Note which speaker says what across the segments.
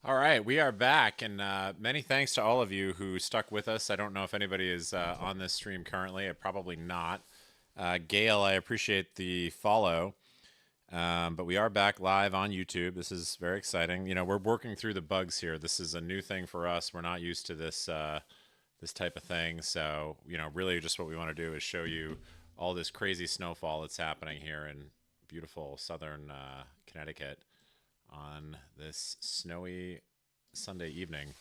Speaker 1: All right, we are back, and many thanks to all of you who stuck with us. I don't know if anybody is on this stream currently. Probably not. Gail, I appreciate the follow, but we are back live on YouTube. This is very exciting. You know, we're working through the bugs here. This is a new thing for us. We're not used to this type of thing. So, you know, really, just what we want to do is show you all this crazy snowfall that's happening here in beautiful southern Connecticut on this snowy Sunday evening.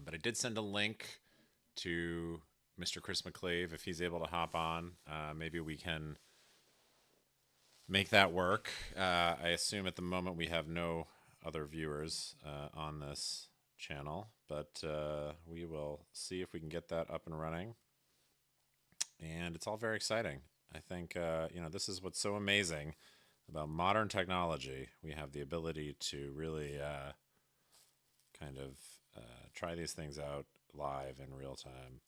Speaker 1: But I did send a link to Mr. Chris McClave if he's able to hop on. Maybe we can make that work. I assume at the moment we have no other viewers on this channel, but we will see if we can get that up and running. And it's all very exciting. I think, you know, this is what's so amazing about modern technology. We have the ability to really kind of try these things out live in real time.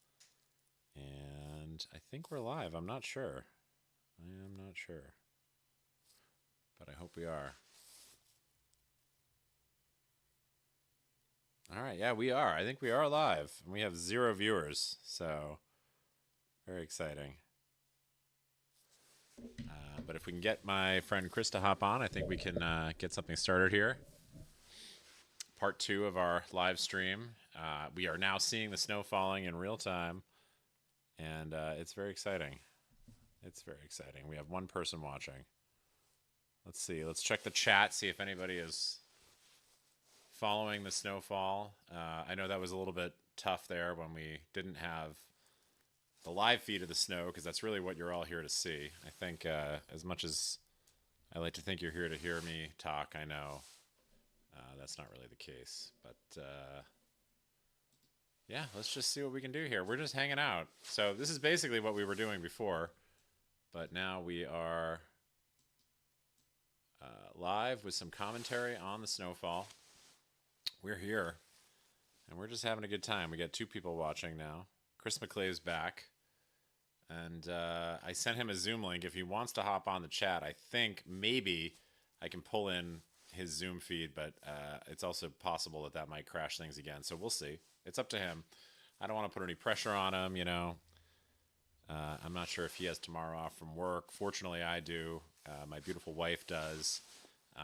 Speaker 1: And I think we're live. I'm not sure. I am not sure. But I hope we are. All right. Yeah, we are. I think we are live. And we have 0 viewers. So very exciting. But if we can get my friend Chris to hop on, I think we can get something started here. Part 2 of our live stream. We are now seeing the snow falling in real time, and it's very exciting. It's very exciting. We have one person watching. Let's see. Let's check the chat, see if anybody is following the snowfall. I know that was a little bit tough there when we didn't have the live feed of the snow, because that's really what you're all here to see. I think as much as I like to think you're here to hear me talk, I know that's not really the case. But yeah, let's just see what we can do here. We're just hanging out. So this is basically what we were doing before, but now we are live with some commentary on the snowfall. We're here, and we're just having a good time. We got 2 people watching now. Chris McClave's back, and I sent him a Zoom link. If he wants to hop on the chat, I think maybe I can pull in his Zoom feed, but it's also possible that that might crash things again. So we'll see. It's up to him. I don't want to put any pressure on him, you know. I'm not sure if he has tomorrow off from work. Fortunately, I do. My beautiful wife does.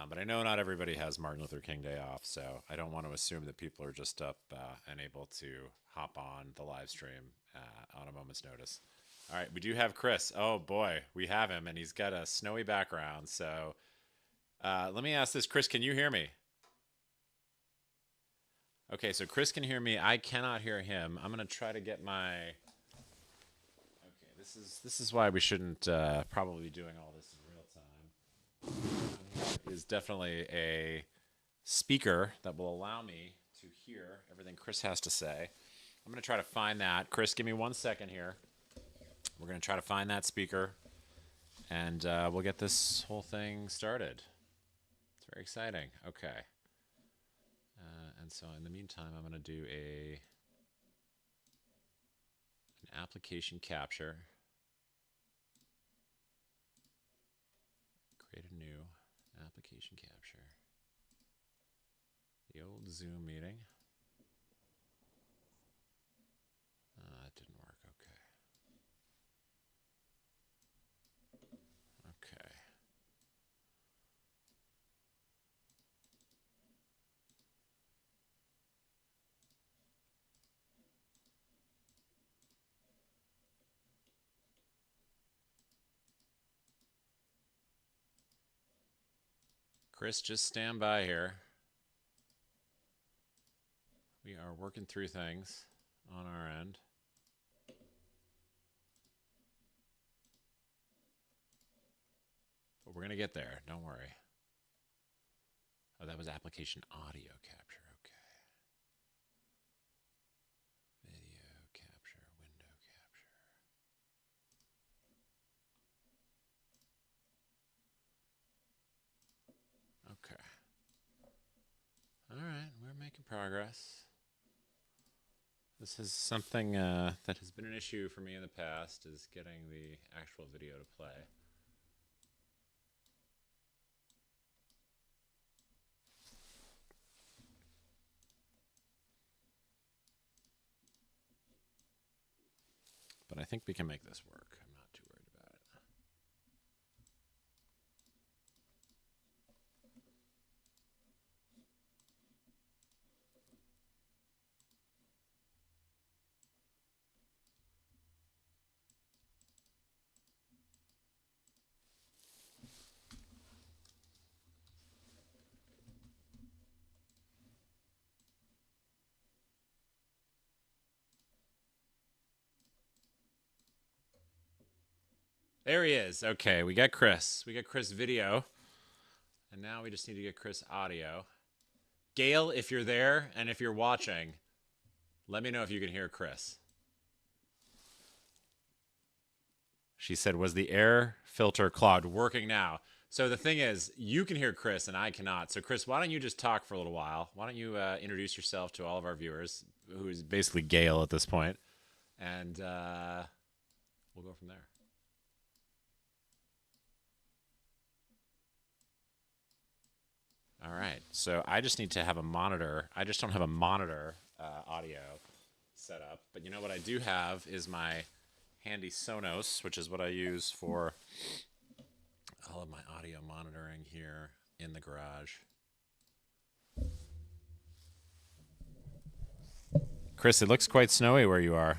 Speaker 1: But I know not everybody has Martin Luther King Day off, so I don't want to assume that people are just up and able to hop on the live stream on a moment's notice. All right, we do have Chris. Oh boy, we have him, and he's got a snowy background. So let me ask this, Chris, can you hear me? Okay, so Chris can hear me. I cannot hear him. I'm gonna try to get my. Okay, this is why we shouldn't probably be doing all this in real time. Is definitely a speaker that will allow me to hear everything Chris has to say. I'm gonna try to find that. Chris, give me 1 second here. We're gonna try to find that speaker, and we'll get this whole thing started. It's very exciting. Okay. And so in the meantime, I'm going to do an application capture. Create a new application capture. The old Zoom meeting. That didn't work. Okay. Okay. Chris, just stand by here. We are working through things on our end. But we're going to get there. Don't worry. Oh, that was application audio capture. Okay. Video capture, window capture. Okay. All right, we're making progress. This is something that has been an issue for me in the past, is getting the actual video to play. but I think we can make this work. I'm not too worried about it. There he is. Okay, we got Chris. We got Chris video. And now we just need to get Chris audio. Gail, if you're there and if you're watching, let me know if you can hear Chris. She said, was the air filter clogged? Working now. So the thing is, you can hear Chris and I cannot. So Chris, why don't you just talk for a little while? Why don't you introduce yourself to all of our viewers, who is basically Gail at this point, and we'll go from there. All right. So I just need to have a monitor. I just don't have a monitor audio set up. But you know what I do have is my handy Sonos, which is what I use for all of my audio monitoring here in the garage. Chris, it looks quite snowy where you are.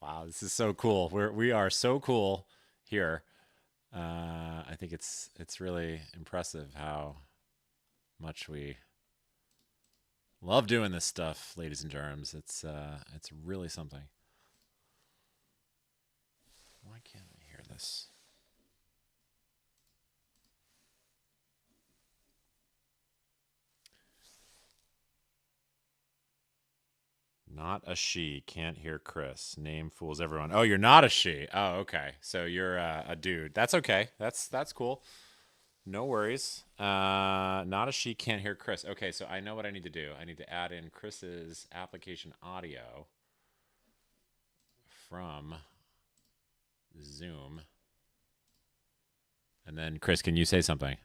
Speaker 1: Wow, this is so cool. We are so cool here. I think it's really impressive how much we love doing this stuff, ladies and germs. It's really something. Why can't I hear this? Not a she. Can't hear Chris. Name fools everyone. Oh, you're not a she. Oh, okay. So you're a dude. That's okay. That's cool. No worries. Not a she. Can't hear Chris. Okay, so I know what I need to do. I need to add in Chris's application audio from Zoom. And then, Chris, can you say something?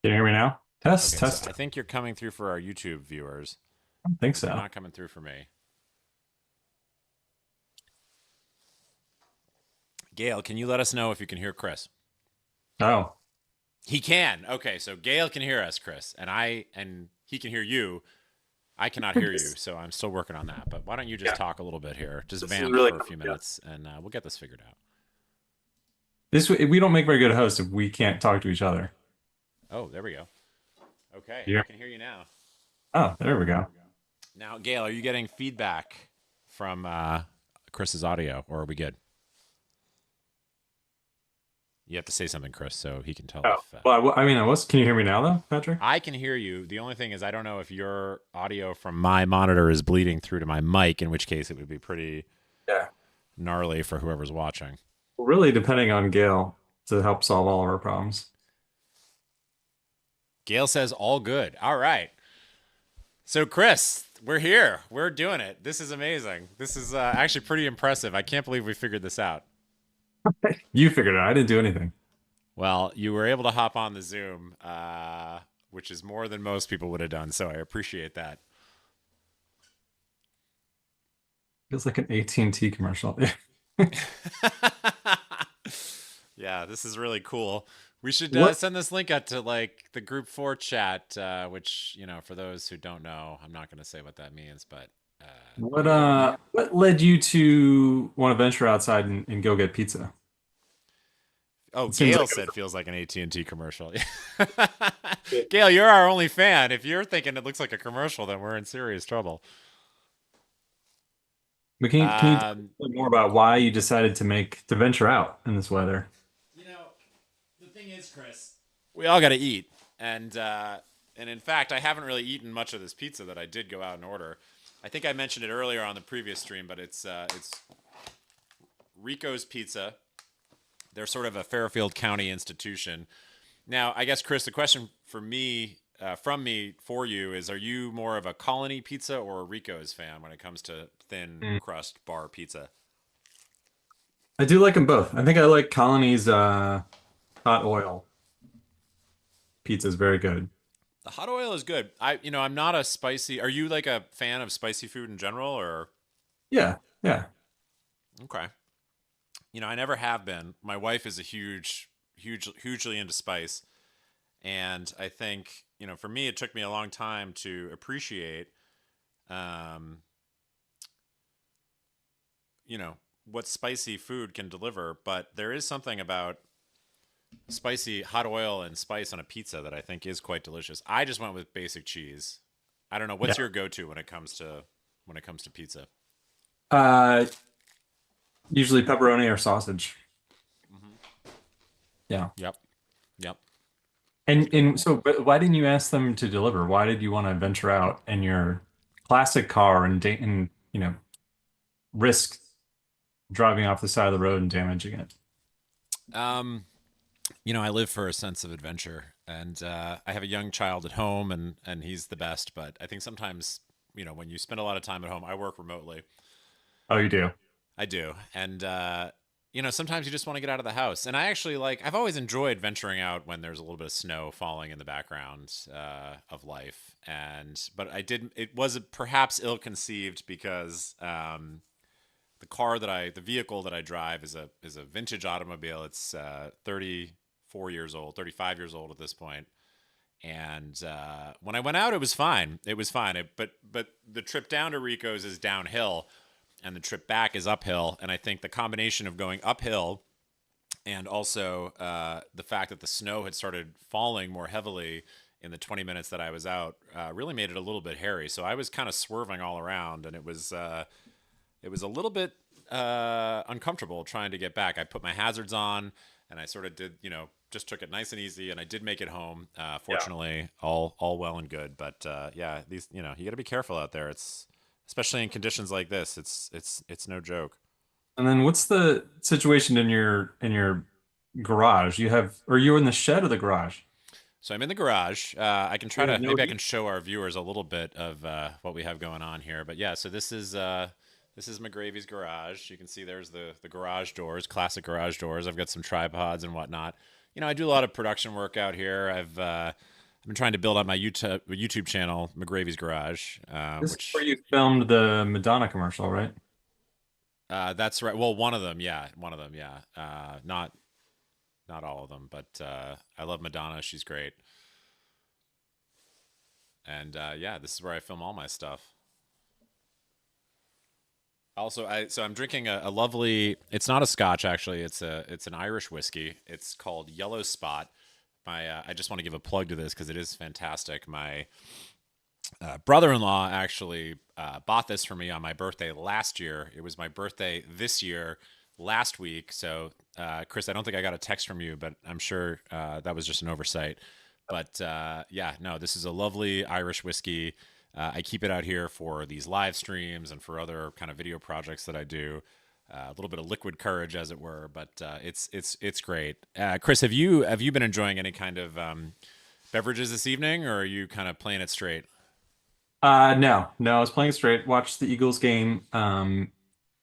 Speaker 2: Can you hear me now? Test,
Speaker 1: Okay,
Speaker 2: test.
Speaker 1: so I think you're coming through for our YouTube viewers.
Speaker 2: I don't think
Speaker 1: You're
Speaker 2: so.
Speaker 1: not coming through for me. Gail, can you let us know if you can hear Chris?
Speaker 2: Oh,
Speaker 1: He can. Okay, so Gail can hear us, Chris, and he can hear you. I cannot hear you, so I'm still working on that. But why don't you just
Speaker 2: yeah.
Speaker 1: talk a little bit here? Just
Speaker 2: This is
Speaker 1: vamp
Speaker 2: really
Speaker 1: for a
Speaker 2: cool.
Speaker 1: few
Speaker 2: Yeah.
Speaker 1: minutes, and we'll get this figured out.
Speaker 2: We don't make very good hosts if we can't talk to each other.
Speaker 1: Oh, there we go. Okay, I
Speaker 2: Yeah.
Speaker 1: can hear you now.
Speaker 2: Oh, there we go.
Speaker 1: Now, Gail, are you getting feedback from Chris's audio, or are we good? You have to say something, Chris, so he can tell
Speaker 2: Oh,
Speaker 1: if.
Speaker 2: well, I mean, I was. Can you hear me now, though, Patrick?
Speaker 1: I can hear you. The only thing is, I don't know if your audio from my monitor is bleeding through to my mic, in which case it would be pretty
Speaker 2: Yeah.
Speaker 1: gnarly for whoever's watching.
Speaker 2: Really depending on Gail to help solve all of our problems.
Speaker 1: Gail says all good. All right. So, Chris, we're here. We're doing it. This is amazing. This is actually pretty impressive. I can't believe we figured this out.
Speaker 2: You figured it out. I didn't do anything.
Speaker 1: Well, you were able to hop on the Zoom, which is more than most people would have done. So I appreciate that.
Speaker 2: Feels like an AT&T commercial.
Speaker 1: Yeah, this is really cool. We should
Speaker 2: What
Speaker 1: send this link out to like the group 4 chat, which, for those who don't know, I'm not going to say what that means, but
Speaker 2: what led you to want to venture outside and go get pizza?
Speaker 1: oh,
Speaker 2: It seems
Speaker 1: Gail
Speaker 2: like
Speaker 1: said feels like an AT&T commercial.
Speaker 2: it,
Speaker 1: Gail, you're our only fan. If you're thinking it looks like a commercial, then we're in serious trouble.
Speaker 2: but can you tell
Speaker 1: Um,
Speaker 2: me more about why you decided to venture out in this weather?
Speaker 1: you know, the thing is, Chris, we all got to eat, and in fact, I haven't really eaten much of this pizza that I did go out and order. I think I mentioned it earlier on the previous stream, but it's Rico's Pizza. They're sort of a Fairfield County institution. Now, I guess, Chris, the question for me, from me for you is: are you more of a Colony Pizza or a Rico's fan when it comes to thin
Speaker 2: Mm.
Speaker 1: crust bar pizza?
Speaker 2: I do like them both. I think I like Colony's hot oil pizza is very good.
Speaker 1: The hot oil is good. I'm not a spicy. Are you like a fan of spicy food in general, or
Speaker 2: Yeah, yeah,
Speaker 1: okay? I never have been. My wife is a hugely into spice, and I think for me, it took me a long time to appreciate, um, you know, what spicy food can deliver. But there is something about spicy hot oil and spice on a pizza that I think is quite delicious. I just went with basic cheese. I don't know. What's
Speaker 2: yeah.
Speaker 1: your go-to when it comes to pizza?
Speaker 2: Uh, Usually pepperoni or sausage.
Speaker 1: Hmm.
Speaker 2: Yeah.
Speaker 1: Yep. Yep.
Speaker 2: And so, but why didn't you ask them to deliver? Why did you want to venture out in your classic car and risk driving off the side of the road and damaging it?
Speaker 1: Um, I live for a sense of adventure, and I have a young child at home, and he's the best. But I think sometimes, when you spend a lot of time at home, I work remotely.
Speaker 2: Oh, you do.
Speaker 1: I do, and sometimes you just want to get out of the house. And I actually I've always enjoyed venturing out when there's a little bit of snow falling in the background of life. But I didn't. It was perhaps ill-conceived because the vehicle that I drive is a vintage automobile. It's 34 years old, 35 years old at this point. And when I went out, it was fine. It was fine. But the trip down to Rico's is downhill, and the trip back is uphill. And I think the combination of going uphill and also the fact that the snow had started falling more heavily in the 20 minutes that I was out really made it a little bit hairy. So I was kind of swerving all around, and it was a little bit uncomfortable trying to get back. I put my hazards on, and I sort of did, just took it nice and easy, and I did make it home.
Speaker 2: Yeah.
Speaker 1: Fortunately, all well and good. But yeah, these, you got to be careful out there. It's especially in conditions like this. It's no joke.
Speaker 2: And then what's the situation in your garage? You have, or you're in the shed or the garage?
Speaker 1: So I'm in the garage. I can try
Speaker 2: You have
Speaker 1: to
Speaker 2: no
Speaker 1: maybe I can
Speaker 2: heat?
Speaker 1: show our viewers a little bit of what we have going on here. But yeah, so this is McGravy's garage. You can see there's the garage doors, classic garage doors. I've got some tripods and whatnot. I do a lot of production work out here. I've been trying to build out my YouTube channel, McGravy's Garage,
Speaker 2: This is where
Speaker 1: which
Speaker 2: you filmed the Madonna commercial, right?
Speaker 1: that's right. Well, one of them, yeah, one of them, yeah. Not all of them, but I love Madonna. She's great. And yeah, this is where I film all my stuff. Also, I'm drinking a lovely. It's not a Scotch actually. It's an Irish whiskey. It's called Yellow Spot. I just want to give a plug to this because it is fantastic. My brother-in-law actually bought this for me on my birthday last year. It was my birthday this year last week. So, Chris, I don't think I got a text from you, but I'm sure that was just an oversight. But yeah, no, this is a lovely Irish whiskey. I keep it out here for these live streams and for other kind of video projects that I do. A little bit of liquid courage, as it were, but it's great. Chris, have you been enjoying any kind of beverages this evening, or are you kind of playing it straight?
Speaker 2: No, no, I was playing straight. Watched the Eagles game.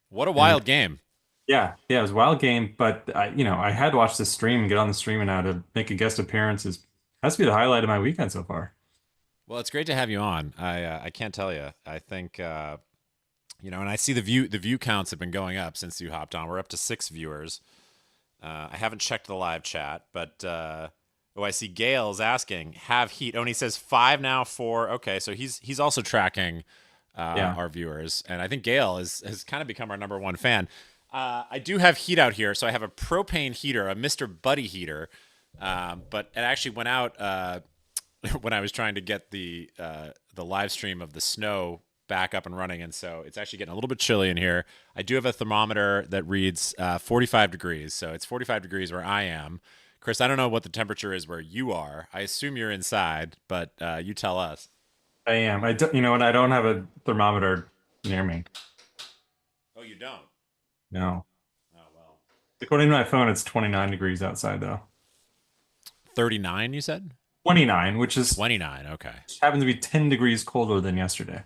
Speaker 1: What a
Speaker 2: And
Speaker 1: wild game!
Speaker 2: yeah, it was a wild game, but I had to watch the stream and get on the stream and now to make a guest appearance is has to be the highlight of my weekend so far.
Speaker 1: Well, it's great to have you on. I can't tell you. I think and I see the view counts have been going up since you hopped on. We're up to 6 viewers. I haven't checked the live chat, but oh, I see Gail's asking, have heat. Oh, and he says 5 now, 4. Okay, so he's also tracking
Speaker 2: Yeah.
Speaker 1: our viewers, and I think Gail has kind of become our number one fan. I do have heat out here, so I have a propane heater, a Mister Buddy heater, but it actually went out when I was trying to get the live stream of the snow back up and running, and so it's actually getting a little bit chilly in here. I do have a thermometer that reads 45 degrees, so it's 45 degrees where I am. Chris, I don't know what the temperature is where you are. I assume you're inside, but you tell us.
Speaker 2: I am. I do, you know what? I don't have a thermometer near me.
Speaker 1: Oh, you don't?
Speaker 2: No.
Speaker 1: Oh, well.
Speaker 2: According to my phone, it's 29 degrees outside though.
Speaker 1: 39, you said?
Speaker 2: 29, which
Speaker 1: 29, okay.
Speaker 2: happens to be 10 degrees colder than yesterday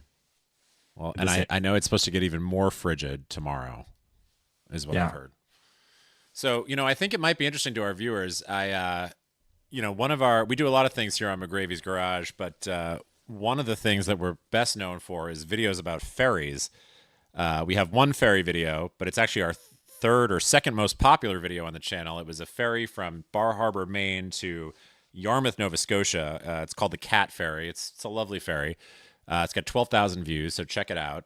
Speaker 1: Well,
Speaker 2: at
Speaker 1: and
Speaker 2: the
Speaker 1: I,
Speaker 2: same.
Speaker 1: I know it's supposed to get even more frigid tomorrow, is what I've
Speaker 2: Yeah.
Speaker 1: heard. So, I think it might be interesting to our viewers. We do a lot of things here on McGravy's Garage, but one of the things that we're best known for is videos about ferries. We have one ferry video, but it's actually our third or second most popular video on the channel. It was a ferry from Bar Harbor, Maine to Yarmouth, Nova Scotia. It's called the Cat Ferry. It's a lovely ferry. It's got 12,000 views, so check it out.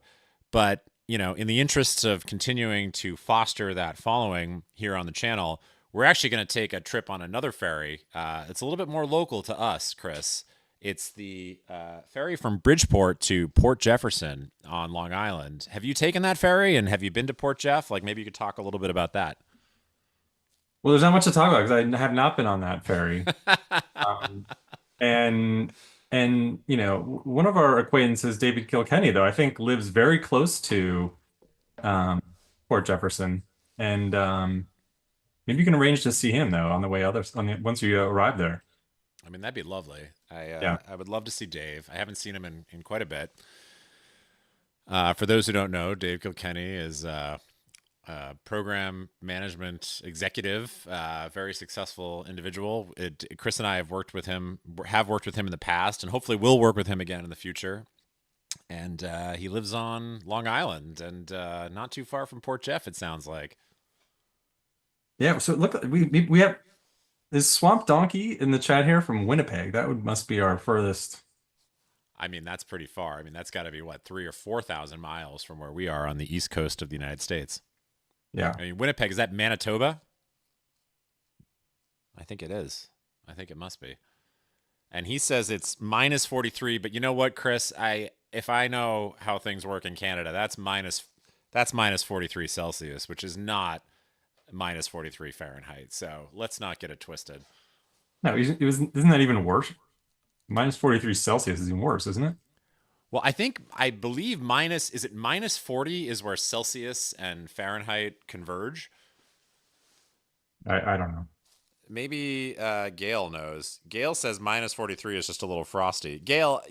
Speaker 1: But, in the interests of continuing to foster that following here on the channel, we're actually going to take a trip on another ferry. It's a little bit more local to us, Chris. It's the ferry from Bridgeport to Port Jefferson on Long Island. Have you taken that ferry, and have you been to Port Jeff? Like, maybe you could talk a little bit about that.
Speaker 2: Well, there's not much to talk about because I have not been on that ferry. Um, and one of our acquaintances, David Kilkenny, though, I think lives very close to um, Port Jefferson, and maybe you can arrange to see him though on the way once you arrive there.
Speaker 1: I mean, that'd be lovely.
Speaker 2: Yeah.
Speaker 1: I would love to see Dave. I haven't seen him in quite a bit. For those who don't know, Dave Kilkenny is program management executive, very successful individual. Chris and I have worked with him in the past, and hopefully will work with him again in the future. And he lives on Long Island, and not too far from Port Jeff. It sounds like.
Speaker 2: Yeah. So look, we have is Swamp Donkey in the chat here from Winnipeg. That would must be our furthest.
Speaker 1: I mean, that's pretty far. I mean, that's got to be what 3 or 4 thousand miles from where we are on the east coast of the United States.
Speaker 2: Yeah.
Speaker 1: I mean, Winnipeg, is that Manitoba? I think it is. I think it must be. And he says it's minus 43, but you know what, Chris? If I know how things work in Canada, that's minus 43 Celsius, which is not minus 43 Fahrenheit. So let's not get it twisted.
Speaker 2: No, isn't that even worse? Minus 43 Celsius is even worse, isn't it?
Speaker 1: Well, I believe is it minus 40 is where Celsius and Fahrenheit converge?
Speaker 2: I don't know.
Speaker 1: Maybe Gail knows. Gail says minus 43 is just a little frosty. Gail,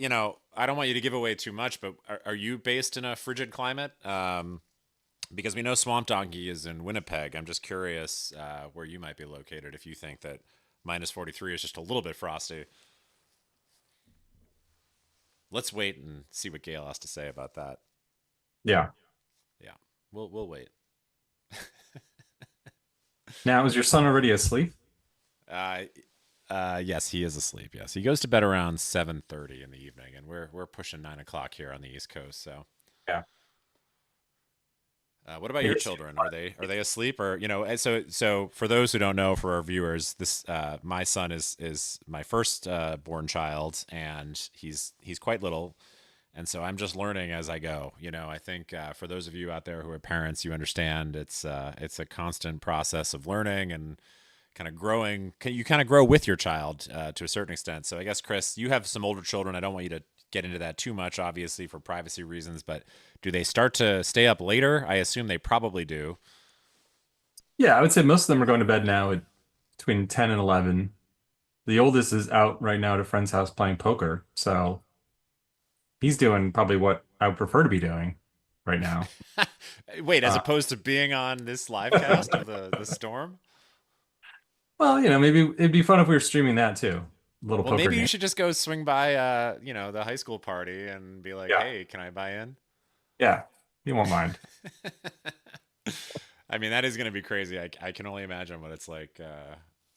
Speaker 1: I don't want you to give away too much, but are you based in a frigid climate? Because we know Swamp Donkey is in Winnipeg. I'm just curious where you might be located if you think that minus 43 is just a little bit frosty. Let's wait and see what Gail has to say about that.
Speaker 2: Yeah.
Speaker 1: Yeah, we'll wait.
Speaker 2: Now, is your son already asleep?
Speaker 1: Uh, yes, he is asleep. Yes, he goes to bed around 7:30 in the evening, and we're pushing 9 o'clock here on the East Coast. So,
Speaker 2: Yeah.
Speaker 1: what about
Speaker 2: It
Speaker 1: your
Speaker 2: is.
Speaker 1: children? Are they asleep, or so for those who don't know, for our viewers, this my son is my first born child, and he's quite little. And so I'm just learning as I go. I think for those of you out there who are parents, you understand it's a constant process of learning and kind of growing. You kind of grow with your child to a certain extent. So I guess, Chris, you have some older children. I don't want you to get into that too much, obviously, for privacy reasons, but do they start to stay up later? I assume they probably do.
Speaker 2: Yeah, I would say most of them are going to bed now at between 10 and 11. The oldest is out right now at a friend's house playing poker. So he's doing probably what I would prefer to be doing right now.
Speaker 1: Wait, as
Speaker 2: Uh,
Speaker 1: opposed to being on this live cast of the storm?
Speaker 2: well, maybe it'd be fun if we were streaming that too. A little
Speaker 1: Well,
Speaker 2: poker
Speaker 1: maybe you
Speaker 2: game.
Speaker 1: should just go swing by, the high school party and be like,
Speaker 2: Yeah.
Speaker 1: "Hey, can I buy in?"
Speaker 2: Yeah. You won't mind.
Speaker 1: I mean, that is going to be crazy. I can only imagine what it's like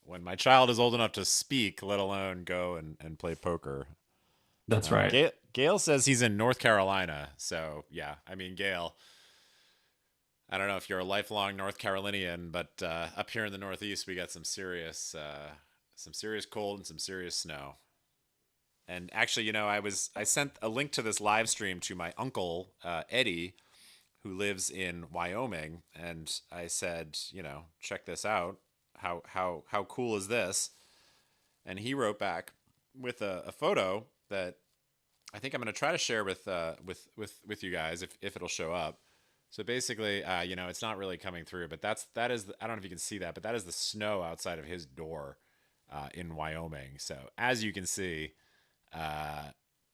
Speaker 1: when my child is old enough to speak, let alone go and play poker.
Speaker 2: That's right.
Speaker 1: Gail says he's in North Carolina. So, yeah, I mean, Gail, I don't know if you're a lifelong North Carolinian, but up here in the Northeast, we got some serious cold and some serious snow. And actually, I sent a link to this live stream to my uncle Eddie, who lives in Wyoming, and I said, check this out. How cool is this? And he wrote back with a photo that I think I'm going to try to share with you guys if it'll show up. So basically, it's not really coming through, but that is I don't know if you can see that, but that is the snow outside of his door in Wyoming. So as you can see,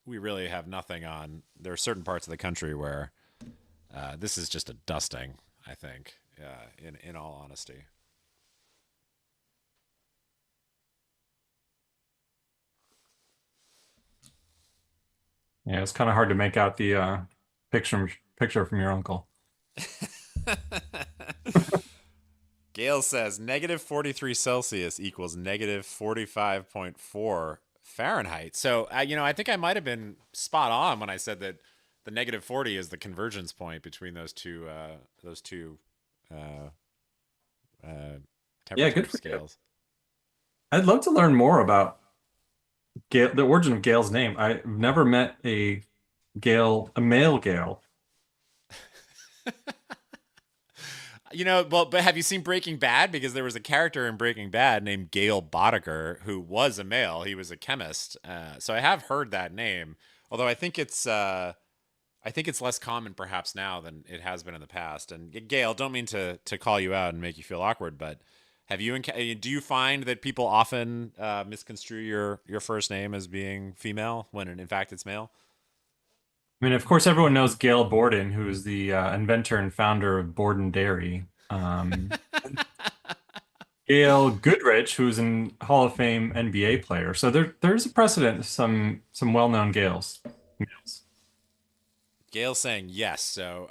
Speaker 1: we really have nothing on. There are certain parts of the country where this is just a dusting. I think, in all honesty.
Speaker 2: Yeah, it's kind of hard to make out the picture from your uncle.
Speaker 1: Gail says -43 Celsius equals -45.4 Fahrenheit. So, I think I might have been spot on when I said that the -40 is the convergence point between those two uh, uh,
Speaker 2: Yeah,
Speaker 1: temperature
Speaker 2: good for you.
Speaker 1: scales.
Speaker 2: I'd love to learn more about Gale, the origin of Gale's name. I've never met a male Gale.
Speaker 1: Well, but have you seen Breaking Bad? Because there was a character in Breaking Bad named Gale Boddicker who was a male. He was a chemist. So I have heard that name, although I think it's less common perhaps now than it has been in the past. And Gail, don't mean to call you out and make you feel awkward, but do you find that people often misconstrue your first name as being female when in fact it's male?
Speaker 2: I mean, of course, everyone knows Gale Borden, who is the inventor and founder of Borden Dairy. Gail Goodrich, who's an Hall of Fame NBA player. So there's a precedent, some well-known Gales.
Speaker 1: Gail's saying yes, so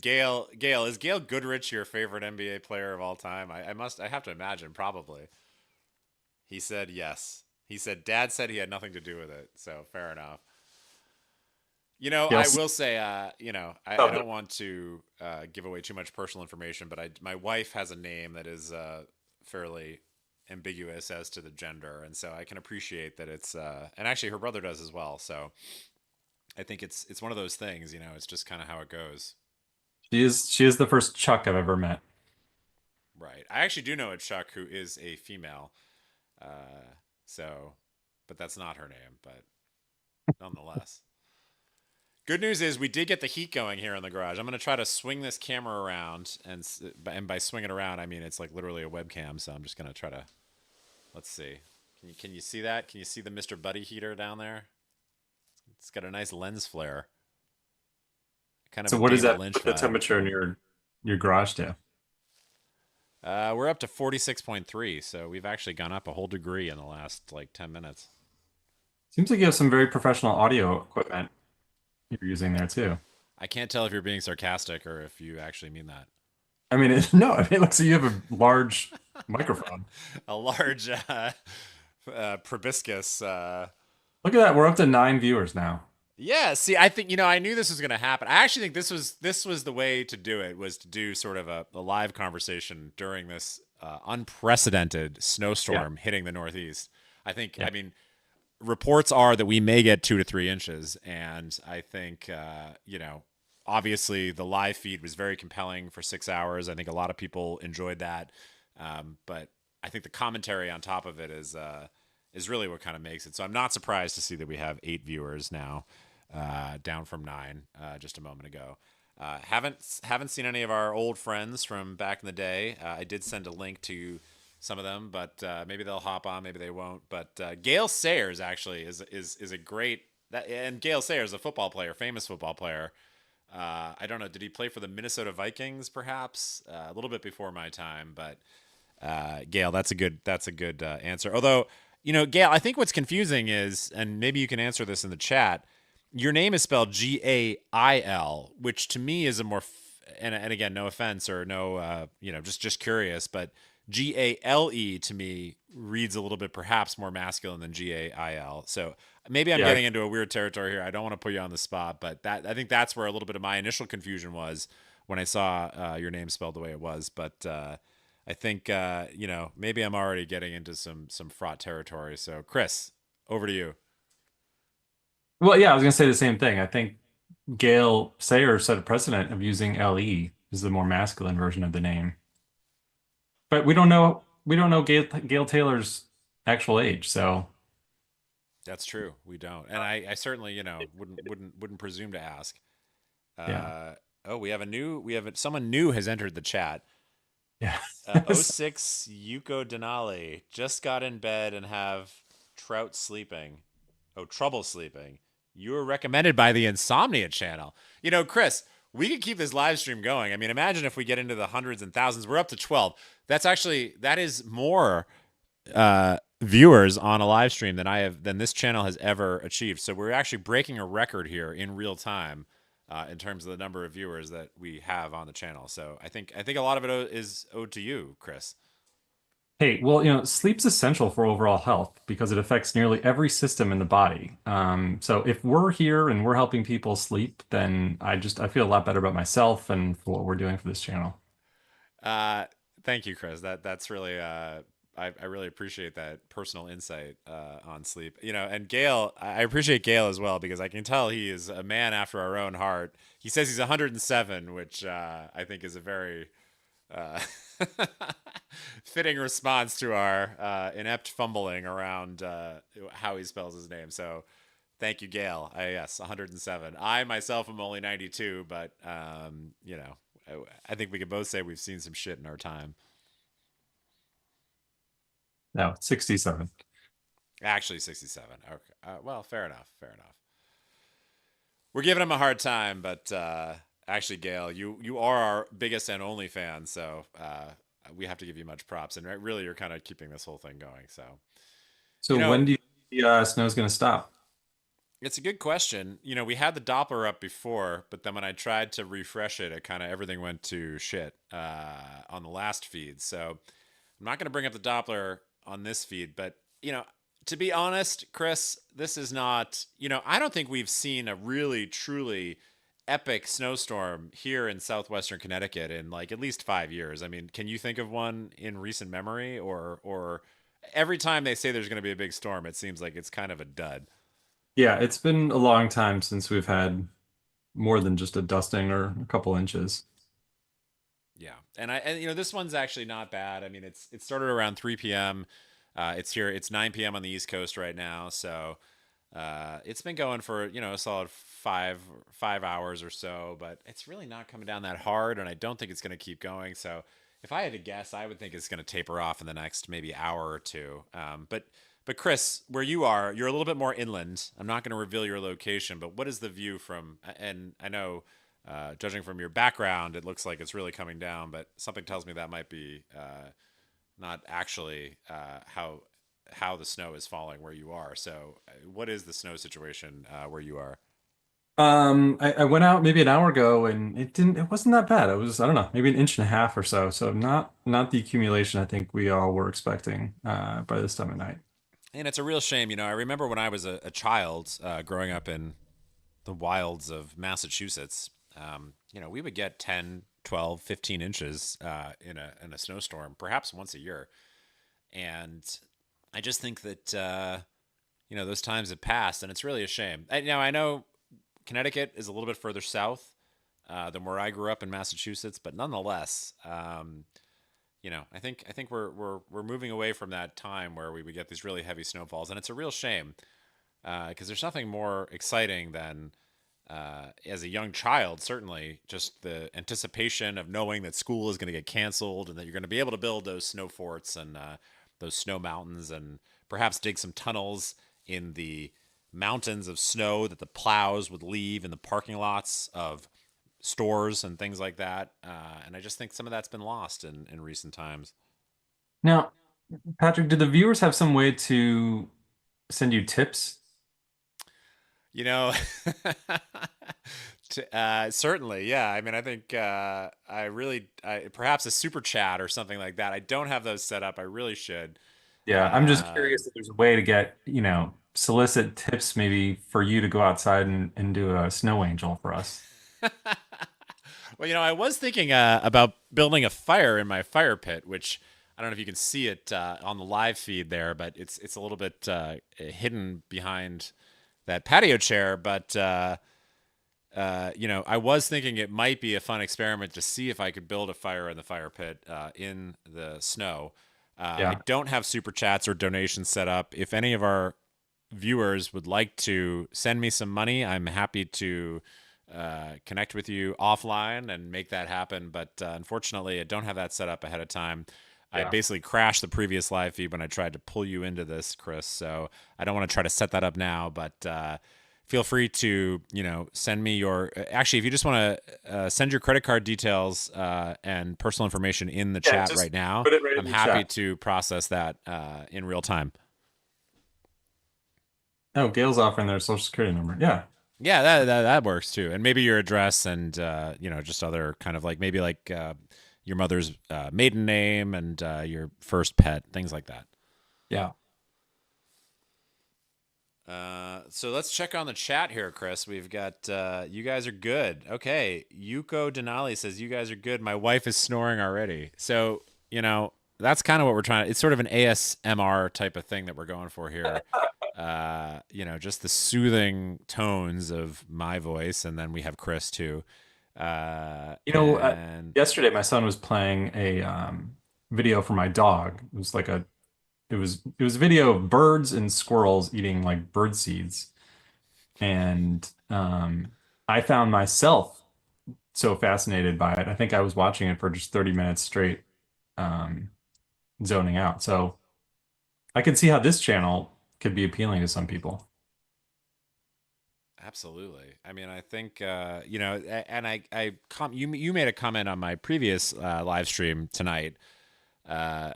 Speaker 1: Gail is Gail Goodrich your favorite NBA player of all time? I have to imagine probably. He said yes. He said Dad said he had nothing to do with it, so fair enough. I
Speaker 2: Gales.
Speaker 1: will say, I
Speaker 2: Oh,
Speaker 1: don't want to give away too much personal information, but my wife has a name that is fairly ambiguous as to the gender, and so I can appreciate that and actually her brother does as well. So I think it's one of those things, it's just kind of how it goes.
Speaker 2: she is the first Chuck I've ever met.
Speaker 1: Right. I actually do know a Chuck who is a female. Uh, so, but that's not her name, but nonetheless. Good news is we did get the heat going here in the garage. I'm going to try to swing this camera around, and by swing it around, I mean it's like literally a webcam. So I'm just going to try to. Let's see. Can you see that? Can you see the Mr. Buddy heater down there? It's got a nice lens flare, kind of
Speaker 2: So
Speaker 1: a
Speaker 2: what does
Speaker 1: David
Speaker 2: that
Speaker 1: Lynch
Speaker 2: put the
Speaker 1: vibe.
Speaker 2: temperature in your garage to?
Speaker 1: We're up to 46.3, so we've actually gone up a whole degree in the last like 10 minutes.
Speaker 2: Seems like you have some very professional audio equipment you're using there too.
Speaker 1: I can't tell if you're being sarcastic or if you actually mean that.
Speaker 2: I mean, no, I mean, it looks like you have a large microphone.
Speaker 1: A large proboscis.
Speaker 2: Look at that. We're up to 9 viewers now.
Speaker 1: Yeah, see, I think I knew this was going to happen. I actually think this was the way to do it, was to do sort of a live conversation during this unprecedented
Speaker 2: Yeah,
Speaker 1: snowstorm hitting the Northeast. I think,
Speaker 2: yeah.
Speaker 1: reports are that we may get 2 to 3 inches, and I think obviously the live feed was very compelling for 6 hours. I think a lot of people enjoyed that, but I think the commentary on top of it is really what kind of makes it. So I'm not surprised to see that we have 8 viewers now, down from 9 just a moment ago. Haven't seen any of our old friends from back in the day. I did send a link to some of them, but maybe they'll hop on, maybe they won't. But Gail Sayers actually is a great and Gail Sayers, a football player, famous football player. I don't know, did he play for the Minnesota Vikings? Perhaps a little bit before my time, but Gail, that's a good answer. Although, Gail, I think what's confusing is, and maybe you can answer this in the chat. Your name is spelled Gail, which to me is a more, and again, no offense or no, just curious, but Gale to me reads a little bit perhaps more masculine than Gail. So maybe I'm
Speaker 2: Yeah.
Speaker 1: getting into a weird territory here. I don't want to put you on the spot, but I think that's where a little bit of my initial confusion was when I saw your name spelled the way it was. But I think maybe I'm already getting into some fraught territory. So Chris, over to you.
Speaker 2: Well, yeah, I was gonna say the same thing. I think Gail Sayer set a precedent of using LE as the more masculine version of the name. But we don't know Gail Taylor's actual age, so
Speaker 1: That's true. We don't, and I certainly wouldn't presume to ask.
Speaker 2: yeah.
Speaker 1: Uh, oh, someone new has entered the chat.
Speaker 2: Yeah.
Speaker 1: Oh 06 Yuko Denali just got in bed and have trout sleeping. Oh, trouble sleeping. You were recommended by the Insomnia channel. Chris, we could keep this live stream going. I mean, imagine if we get into the hundreds and thousands. We're up to 12. That is more viewers on a live stream than this channel has ever achieved. So we're actually breaking a record here in real time in terms of the number of viewers that we have on the channel. So I think a lot of it is owed to you, Chris.
Speaker 2: Hey, well, sleep's essential for overall health because it affects nearly every system in the body. So if we're here and we're helping people sleep, then I feel a lot better about myself and for what we're doing for this channel.
Speaker 1: Uh, Thank you, Chris. That's really I really appreciate that personal insight on sleep. And Gail, I appreciate Gail as well because I can tell he is a man after our own heart. He says he's 107, which I think is a very uh, fitting response to our inept fumbling around how he spells his name. So thank you, Gail. Yes, 107. I myself am only 92, but I think we could both say we've seen some shit in our time.
Speaker 2: No, 67.
Speaker 1: Actually, 67. Okay. Well, fair enough. Fair enough. We're giving him a hard time, but actually, Gail, you are our biggest and only fan, so we have to give you much props. And really, you're kind of keeping this whole thing going. So,
Speaker 2: So
Speaker 1: you know,
Speaker 2: when do you think the snow's going to stop?
Speaker 1: it's a good question. We had the Doppler up before, but then when I tried to refresh it, it kind of everything went to shit on the last feed. So I'm not going to bring up the Doppler on this feed, but to be honest, Chris, this is not. I don't think we've seen a really truly epic snowstorm here in southwestern Connecticut in like at least 5 years. I mean, can you think of one in recent memory, or every time they say there's going to be a big storm, it seems like it's kind of a dud.
Speaker 2: Yeah, it's been a long time since we've had more than just a dusting or a couple inches.
Speaker 1: Yeah, and this one's actually not bad. I mean, it started around 3 p.m. It's here. It's 9 p.m. on the East Coast right now, so it's been going for a solid five hours or so. But it's really not coming down that hard, and I don't think it's going to keep going. So if I had to guess, I would think it's going to taper off in the next maybe hour or two. But Chris, where you are, you're a little bit more inland. I'm not going to reveal your location, but what is the view from? And I know judging from your background, it looks like it's really coming down, but something tells me that might be not actually how the snow is falling where you are. So, what is the snow situation where you are?
Speaker 2: I went out maybe an hour ago and it wasn't that bad. It was, I don't know, maybe an inch and a half or so. So not the accumulation I think we all were expecting by this time of night.
Speaker 1: And it's a real shame. I remember when I was a child growing up in the wilds of Massachusetts. We would get 10, 12, 15 inches in a snowstorm, perhaps once a year. And I just think that those times have passed, and it's really a shame. Now I know Connecticut is a little bit further south than where I grew up in Massachusetts, but nonetheless, I think we're moving away from that time where we would get these really heavy snowfalls, and it's a real shame because there's nothing more exciting than as a young child, certainly, just the anticipation of knowing that school is going to get canceled and that you're going to be able to build those snow forts and those snow mountains and perhaps dig some tunnels in the mountains of snow that the plows would leave in the parking lots of stores and things like that. And I just think some of that's been lost in recent times.
Speaker 2: Now, Patrick, do the viewers have some way to send you tips?
Speaker 1: You know, certainly, yeah. I mean, I think perhaps a super chat or something like that. I don't have those set up. I really should.
Speaker 2: Yeah, I'm just
Speaker 1: Uh,
Speaker 2: curious if there's a way to get, solicit tips maybe for you to go outside and do a snow angel for us.
Speaker 1: well, I was thinking about building a fire in my fire pit, which I don't know if you can see it on the live feed there, but it's a little bit hidden behind that patio chair. But I was thinking it might be a fun experiment to see if I could build a fire in the fire pit in the snow. I
Speaker 2: Yeah.
Speaker 1: don't have super chats or donations set up. If any of our viewers would like to send me some money, I'm happy to connect with you offline and make that happen. But unfortunately, I don't have that set up ahead of time. I
Speaker 2: Yeah.
Speaker 1: basically crashed the previous live feed when I tried to pull you into this, Chris. So I don't want to try to set that up now, but feel free to send me your. Actually, if you just want to send your credit card details and personal information in the
Speaker 2: Yeah,
Speaker 1: chat
Speaker 2: just
Speaker 1: right now,
Speaker 2: put it right in
Speaker 1: I'm
Speaker 2: the
Speaker 1: happy
Speaker 2: chat.
Speaker 1: to process that in real time.
Speaker 2: Oh, Gail's offering their social security number. Yeah.
Speaker 1: Yeah, that works too. And maybe your address and just other kind of like maybe like your mother's maiden name and your first pet, things like that.
Speaker 2: Yeah.
Speaker 1: So let's check on the chat here, Chris. We've got you guys are good. Okay, Yuko Denali says you guys are good. My wife is snoring already. So that's kind of what we're trying. It's sort of an ASMR type of thing that we're going for here. Just the soothing tones of my voice, and then we have Chris too.
Speaker 2: You know,
Speaker 1: And
Speaker 2: yesterday my son was playing a video for my dog. It was like a video of birds and squirrels eating like bird seeds. And I found myself so fascinated by it. I think I was watching it for just 30 minutes straight, um, zoning out. So I can see how this channel could be appealing to some people.
Speaker 1: absolutely. I mean, I think and you made a comment on my previous live stream tonight, uh,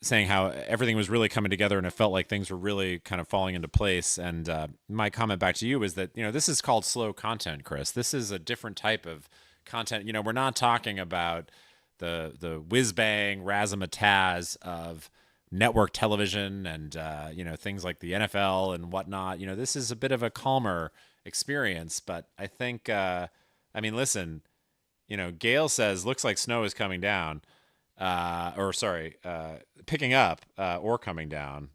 Speaker 1: saying how everything was really coming together and it felt like things were really kind of falling into place. And my comment back to you is that this is called slow content, Chris. This is a different type of content. We're not talking about the whiz bang razzmatazz of network television and things like the NFL and whatnot. This is a bit of a calmer experience, but I think I mean, listen, Gail says looks like snow is coming down, or sorry, picking up or coming down,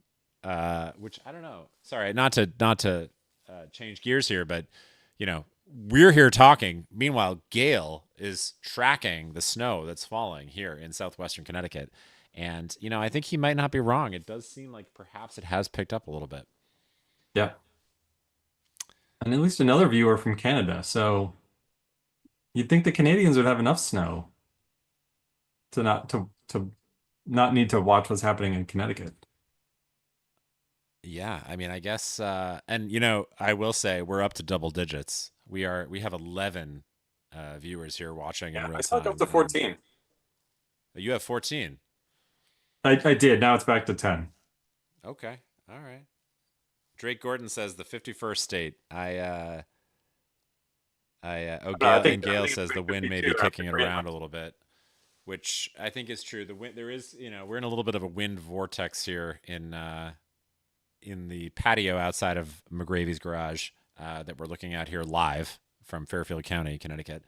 Speaker 1: which I don't know. Sorry, not to change gears here, but we're here talking. Meanwhile, Gail is tracking the snow that's falling here in southwestern Connecticut, and I think he might not be wrong. It does seem like perhaps it has picked up a little bit.
Speaker 2: Yeah. And at least another viewer from Canada. So you'd think the Canadians would have enough snow to not need to watch what's happening in Connecticut.
Speaker 1: Yeah, I mean, I guess, and I will say we're up to double digits. We have 11 viewers here watching in
Speaker 2: Yeah, I
Speaker 1: real
Speaker 2: saw it up
Speaker 1: time,
Speaker 2: to
Speaker 1: and
Speaker 2: 14.
Speaker 1: you have 14.
Speaker 2: I did. Now it's back to 10.
Speaker 1: Okay, all right. Drake Gordon says the 51st state.
Speaker 2: I
Speaker 1: Gail
Speaker 2: think
Speaker 1: and
Speaker 2: I
Speaker 1: Gail
Speaker 2: think it's
Speaker 1: says the
Speaker 2: like
Speaker 1: wind may
Speaker 2: 52
Speaker 1: be
Speaker 2: after
Speaker 1: kicking it around
Speaker 2: Greenland.
Speaker 1: a little bit, which I think is true. The wind there is, we're in a little bit of a wind vortex here in the patio outside of McGravy's garage that we're looking at here live from Fairfield County, Connecticut.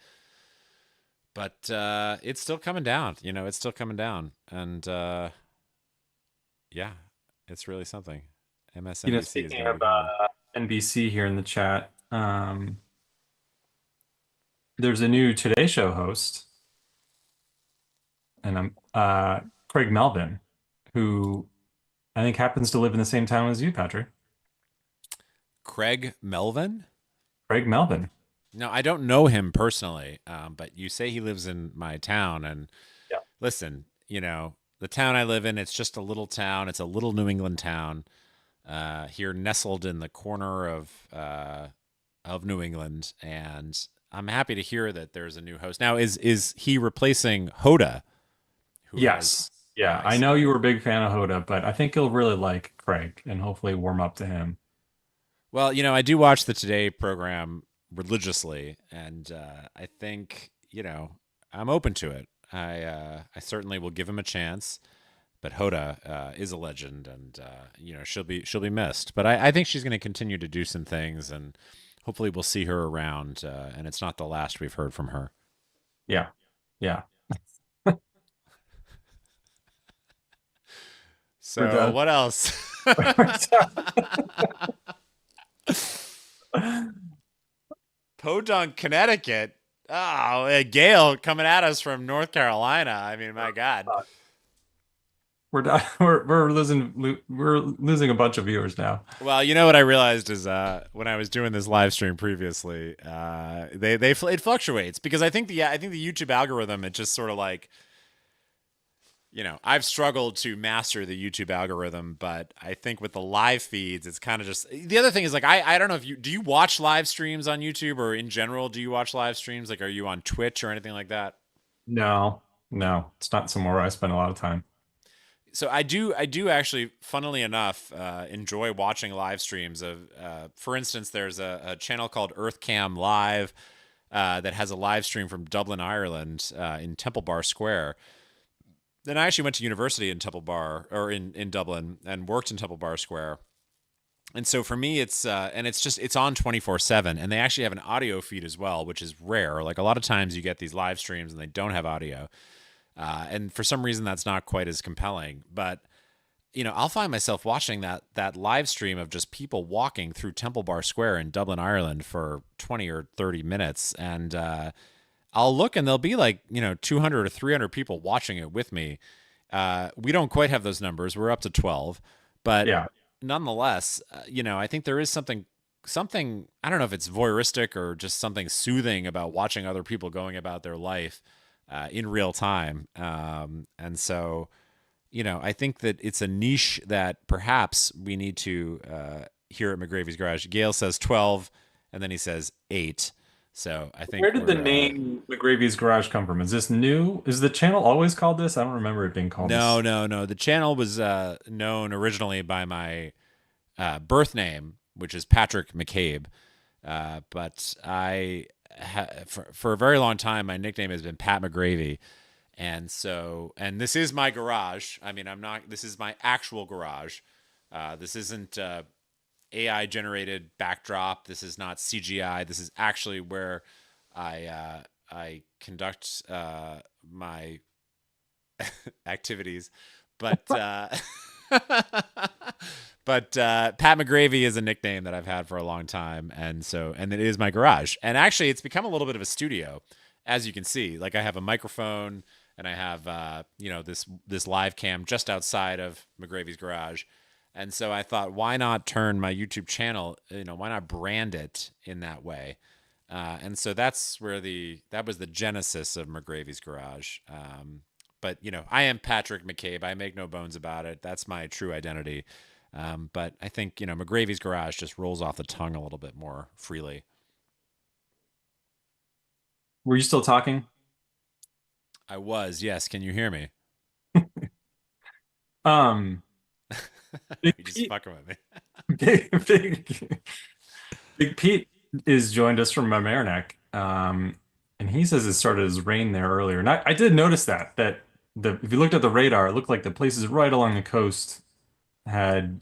Speaker 1: But it's still coming down. It's still coming down, and yeah, it's really something. MSNBC is
Speaker 2: Speaking
Speaker 1: going to
Speaker 2: of
Speaker 1: be going.
Speaker 2: NBC here in the chat, there's a new Today Show host, and I'm Craig Melvin, who I think happens to live in the same town as you, Patrick.
Speaker 1: Craig Melvin.
Speaker 2: Craig Melvin.
Speaker 1: No, I don't know him personally, but you say he lives in my town. And
Speaker 2: Yeah.
Speaker 1: listen, the town I live in, it's just a little town. It's a little New England town here, nestled in the corner of New England. And I'm happy to hear that there's a new host now. Is he replacing Hoda, who has?
Speaker 2: Yes.
Speaker 1: Oh,
Speaker 2: Yeah,
Speaker 1: I
Speaker 2: I know
Speaker 1: see.
Speaker 2: you were a big fan of Hoda, but I think you'll really like Craig and hopefully warm up to him.
Speaker 1: Well, I do watch the Today program religiously, and I think I'm open to it. I certainly will give him a chance. But Hoda is a legend, and she'll be missed. But I think she's going to continue to do some things, and hopefully we'll see her around. And it's not the last we've heard from her.
Speaker 2: Yeah. Yeah. We're
Speaker 1: So
Speaker 2: done.
Speaker 1: what else? Podunk, Connecticut. Oh, Gail coming at us from North Carolina. I mean, my God.
Speaker 2: We're done. We're losing a bunch of viewers now.
Speaker 1: Well, what I realized is when I was doing this live stream previously, it fluctuates because I think the YouTube algorithm, it just sort of like I've struggled to master the YouTube algorithm, but I think with the live feeds, it's kind of just the other thing is like I don't know if you watch live streams on YouTube or in general, do you watch live streams? Like, are you on Twitch or anything like that?
Speaker 2: No, no, it's not somewhere where I spend a lot of time.
Speaker 1: So I do actually, funnily enough, enjoy watching live streams of. For instance, there's a channel called EarthCam Live that has a live stream from Dublin, Ireland, in Temple Bar Square. Then I actually went to university in Temple Bar, or in Dublin, and worked in Temple Bar Square. And so for me, it's on 24/7, and they actually have an audio feed as well, which is rare. Like a lot of times, you get these live streams and they don't have audio, and for some reason, that's not quite as compelling. But I'll find myself watching that live stream of just people walking through Temple Bar Square in Dublin, Ireland, for 20 or 30 minutes, and I'll look and there'll be like 200 or 300 people watching it with me. We don't quite have those numbers; we're up to 12, but
Speaker 2: Yeah.
Speaker 1: nonetheless, I think there is something I don't know if it's voyeuristic or just something soothing about watching other people going about their life in real time. And so, I think that it's a niche that perhaps we need to here at McGravy's Garage. Gail says 12, and then he says 8. So I
Speaker 2: Where
Speaker 1: think
Speaker 2: did the
Speaker 1: we're
Speaker 2: name McGravy's Garage come from? Is this new? Is the channel always called this? I don't remember it being called
Speaker 1: no,
Speaker 2: this.
Speaker 1: no, no. The channel was known originally by my birth name, which is Patrick McCabe. But for a very long time, my nickname has been Pat McGravy. And this is my garage. I mean, I'm not, this is my actual garage. This isn't AI generated backdrop. This is not CGI. This is actually where I conduct my activities. But Pat McGravy is a nickname that I've had for a long time, and it is my garage. And actually, it's become a little bit of a studio, as you can see. Like I have a microphone, and I have this live cam just outside of McGravy's garage. And so I thought, why not turn my YouTube channel? Why not brand it in that way? And so that was the genesis of McGravy's garage. But I am Patrick McCabe. I make no bones about it. That's my true identity. But I think McGravy's garage just rolls off the tongue a little bit more freely.
Speaker 2: Were you still talking?
Speaker 1: I was, yes. Can you hear me?
Speaker 2: Um, Big
Speaker 1: You just
Speaker 2: Pete,
Speaker 1: fucking with me.
Speaker 2: Big, Big Pete is joined us from Mamaroneck. And he says it started as rain there earlier. And I did notice that if you looked at the radar, it looked like the places right along the coast had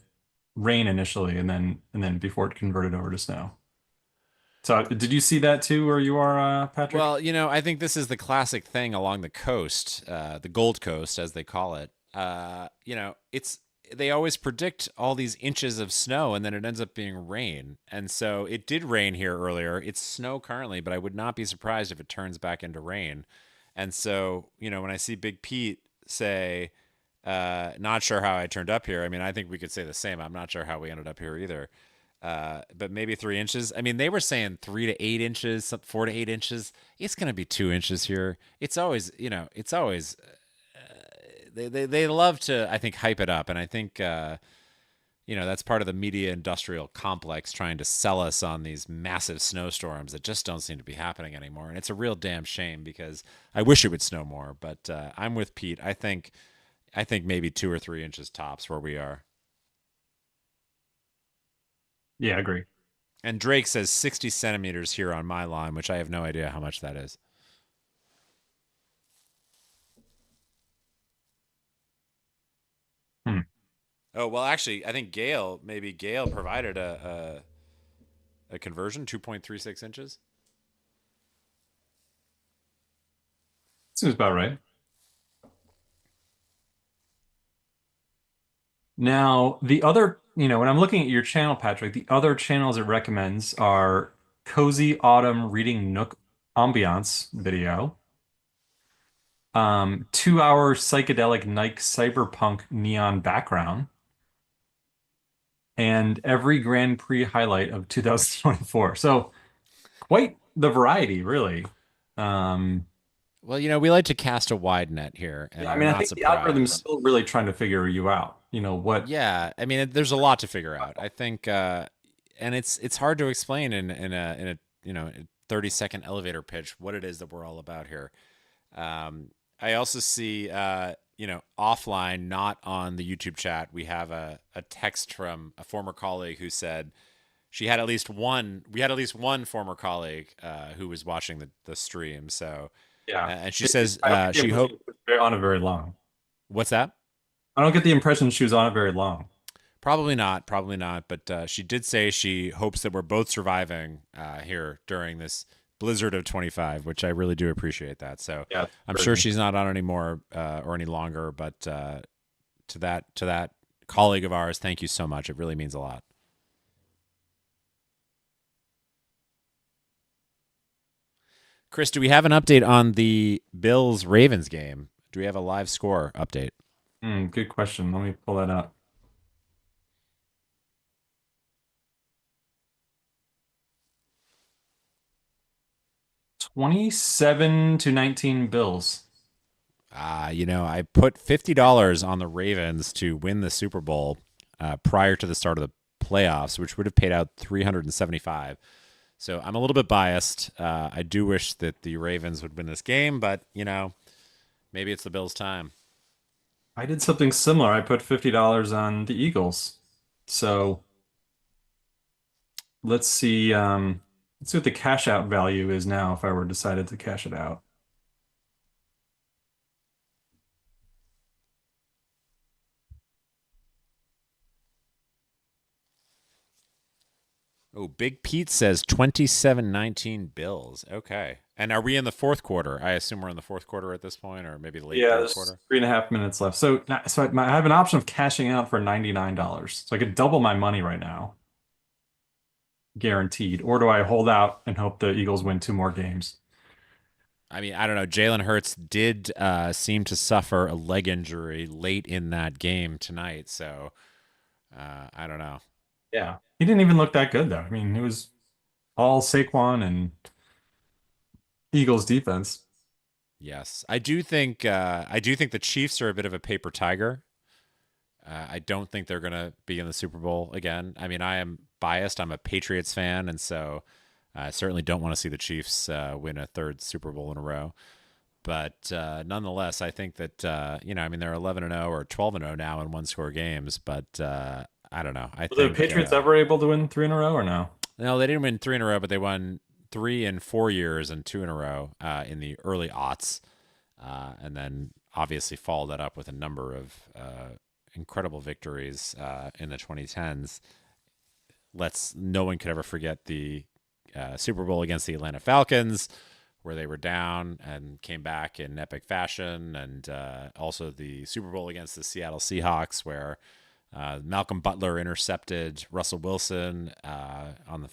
Speaker 2: rain initially, and then before it converted over to snow. So did you see that too where you are, Patrick?
Speaker 1: Well, I think this is the classic thing along the coast, the Gold Coast, as they call it. It's they always predict all these inches of snow, and then it ends up being rain. And so it did rain here earlier. It's snow currently, but I would not be surprised if it turns back into rain. And so, when I see Big Pete say, "Not sure how I turned up here," I mean, I think we could say the same. I'm not sure how we ended up here either. But maybe 3 inches. I mean, they were saying 3 to 8 inches, 4 to 8 inches. It's going to be 2 inches here. It's always, it's always, they love to, I think, hype it up. And I think, that's part of the media industrial complex trying to sell us on these massive snowstorms that just don't seem to be happening anymore. And it's a real damn shame because I wish it would snow more. But I'm with Pete. I think maybe 2 or 3 inches tops where we are.
Speaker 2: Yeah, I agree.
Speaker 1: And Drake says 60 centimeters here on my lawn, which I have no idea how much that is.
Speaker 2: Hmm.
Speaker 1: Oh, well, actually, I think maybe Gail provided a conversion, 2.36 inches.
Speaker 2: Seems about right. Now, the other, when I'm looking at your channel, Patrick, the other channels it recommends are Cozy Autumn Reading Nook Ambiance video, 2 hour psychedelic Nike cyberpunk neon background, and every Grand Prix highlight of 2024. So quite the variety, really. Um,
Speaker 1: Well, we like to cast a wide net here, and
Speaker 2: yeah, I
Speaker 1: I'm
Speaker 2: mean, I
Speaker 1: not
Speaker 2: think the algorithm's
Speaker 1: surprised.
Speaker 2: still really trying to figure you out. What?
Speaker 1: Yeah, I mean, there's a lot to figure out. I think, and it's hard to explain in a 30-second elevator pitch what it is that we're all about here. I also see, offline, not on the YouTube chat, we have a text from a former colleague who said she had at least one. We had at least one former colleague who was watching the stream. So,
Speaker 2: Yeah.
Speaker 1: and she says
Speaker 2: I don't get the
Speaker 1: she
Speaker 2: impression
Speaker 1: hope.
Speaker 2: she was on it very long.
Speaker 1: What's that?
Speaker 2: I don't get the impression she was on it very long.
Speaker 1: Probably not. Probably not. But she did say she hopes that we're both surviving here during this blizzard of 25, which I really do appreciate that. So
Speaker 2: Yeah, it's
Speaker 1: I'm sure
Speaker 2: crazy.
Speaker 1: she's not on anymore or any longer. But to that colleague of ours, thank you so much. It really means a lot. Chris, do we have an update on the Bills Ravens game? Do we have a live score update?
Speaker 2: Good question. Let me pull that up. 27 to 19 Bills.
Speaker 1: I put $50 on the Ravens to win the Super Bowl prior to the start of the playoffs, which would have paid out 375. So I'm a little bit biased. I do wish that the Ravens would win this game, but maybe it's the Bills' time.
Speaker 2: I did something similar. I put $50 on the Eagles. So let's see. Let's see what the cash out value is now if I were decided to cash it out.
Speaker 1: Oh, Big Pete says 27-19 Bills. Okay. And are we in the fourth quarter? I assume we're in the fourth quarter at this point, or maybe the late
Speaker 2: Yeah,
Speaker 1: third
Speaker 2: there's
Speaker 1: quarter.
Speaker 2: 3.5 minutes left. So I have an option of cashing out for $99. So I could double my money right now, guaranteed. Or do I hold out and hope the Eagles win two more games?
Speaker 1: I mean, I don't know. Jalen Hurts did seem to suffer a leg injury late in that game tonight, so I don't know.
Speaker 2: Yeah. He didn't even look that good though. I mean, it was all Saquon and Eagles defense.
Speaker 1: Yes, I do think the Chiefs are a bit of a paper tiger. I don't think they're going to be in the Super Bowl again. I mean, I am biased. I'm a Patriots fan, and so I certainly don't want to see the Chiefs win a third Super Bowl in a row. But nonetheless, I think that I mean, they're 11-0 or 12-0 now in one-score games. But I don't know. I
Speaker 2: Were the
Speaker 1: think
Speaker 2: Patriots ever able to win three in a row or no?
Speaker 1: no, they didn't win three in a row, but they won 3 in 4 years and two in a row in the early aughts, and then obviously followed that up with a number of incredible victories in the 2010s. No one could ever forget the Super Bowl against the Atlanta Falcons, where they were down and came back in epic fashion, and also the Super Bowl against the Seattle Seahawks, where Malcolm Butler intercepted Russell Wilson on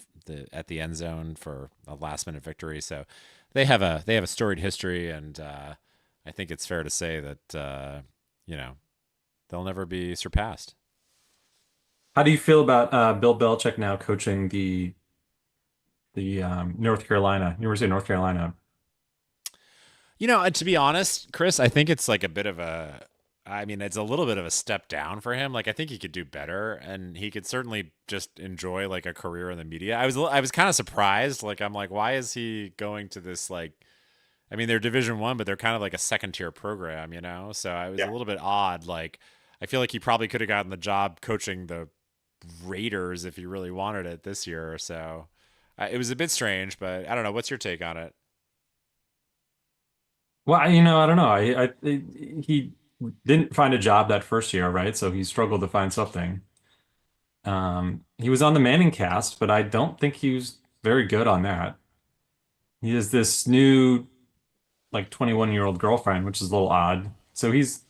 Speaker 1: at the end zone for a last minute victory. So they have a storied history, and I think it's fair to say that they'll never be surpassed.
Speaker 2: How do you feel about Bill Belichick now coaching the North Carolina, University of North Carolina?
Speaker 1: To be honest, Chris, I think it's like a bit of a. I mean, it's a little bit of a step down for him. Like, I think he could do better, and he could certainly just enjoy like a career in the media. I was kind of surprised. Like, I'm like, why is he going to this like? I mean, they're Division One, but they're kind of like a second tier program, you know. So I was a
Speaker 2: Yeah.
Speaker 1: little bit odd. Like, I feel like he probably could have gotten the job coaching the Raiders if he really wanted it this year. So it was a bit strange, but I don't know. What's your take on it?
Speaker 2: Well, I don't know. He didn't find a job that first year, right? So he struggled to find something. He was on the Manning cast, but I don't think he was very good on that. He has this new like 21-year-old girlfriend, which is a little odd. So he's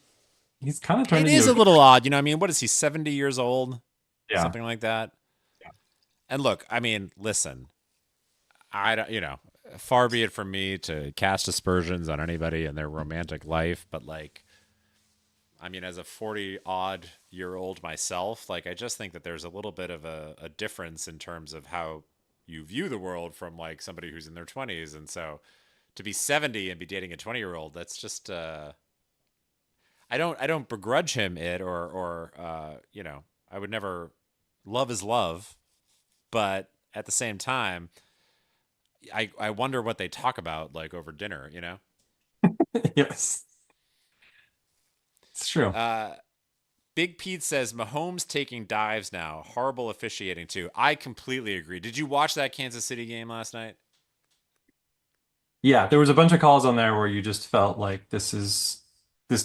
Speaker 2: kind of turned
Speaker 1: It
Speaker 2: into
Speaker 1: is
Speaker 2: a
Speaker 1: a little odd, I mean, what is he, 70 years old?
Speaker 2: yeah.
Speaker 1: Something like that. And look, I mean, listen, I don't, far be it from me to cast aspersions on anybody and their romantic life, but like, I mean, as a 40 odd year old myself, like, I just think that there's a little bit of a difference in terms of how you view the world from like somebody who's in their 20s. And so to be 70 and be dating a 20-year-old, that's just, I don't begrudge him it or I would never. Love is love, but at the same time, I wonder what they talk about like over dinner.
Speaker 2: Yes. It's true.
Speaker 1: Uh, Big Pete says Mahomes taking dives now. Horrible officiating too. I completely agree. Did you watch that Kansas City game last night?
Speaker 2: Yeah, there was a bunch of calls on there where you just felt like this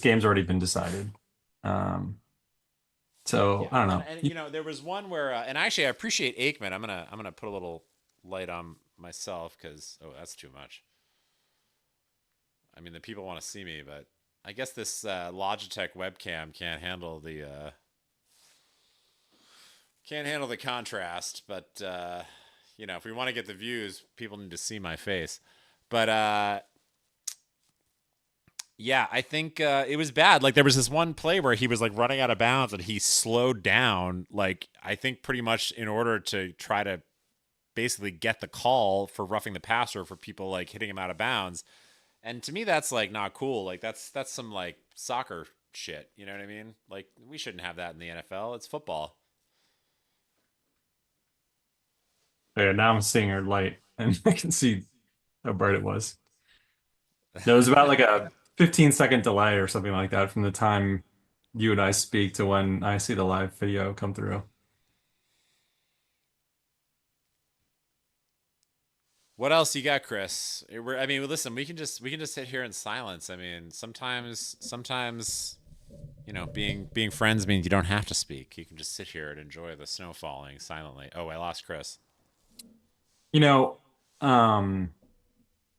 Speaker 2: game's already been decided. Um, so
Speaker 1: Yeah,
Speaker 2: I don't
Speaker 1: and
Speaker 2: know.
Speaker 1: and you know there was one where, and actually I appreciate Aikman. I'm gonna put a little light on myself because that's too much. I mean the people want to see me, but I guess this Logitech webcam can't handle the contrast. But if we want to get the views, people need to see my face. But yeah, I think it was bad. Like there was this one play where he was like running out of bounds and he slowed down. Like I think pretty much in order to try to basically get the call for roughing the passer for people like hitting him out of bounds. And to me, that's like not cool. Like that's some like soccer shit. You know what I mean? Like we shouldn't have that in the NFL. It's football.
Speaker 2: Yeah, now I'm seeing her light and I can see how bright it was. There was about like a 15-second delay or something like that from the time you and I speak to when I see the live video come through.
Speaker 1: What else you got, Chris? I mean, listen, we can just sit here in silence. I mean, sometimes being friends means you don't have to speak. You can just sit here and enjoy the snow falling silently. Oh, I lost Chris.
Speaker 2: You know, um,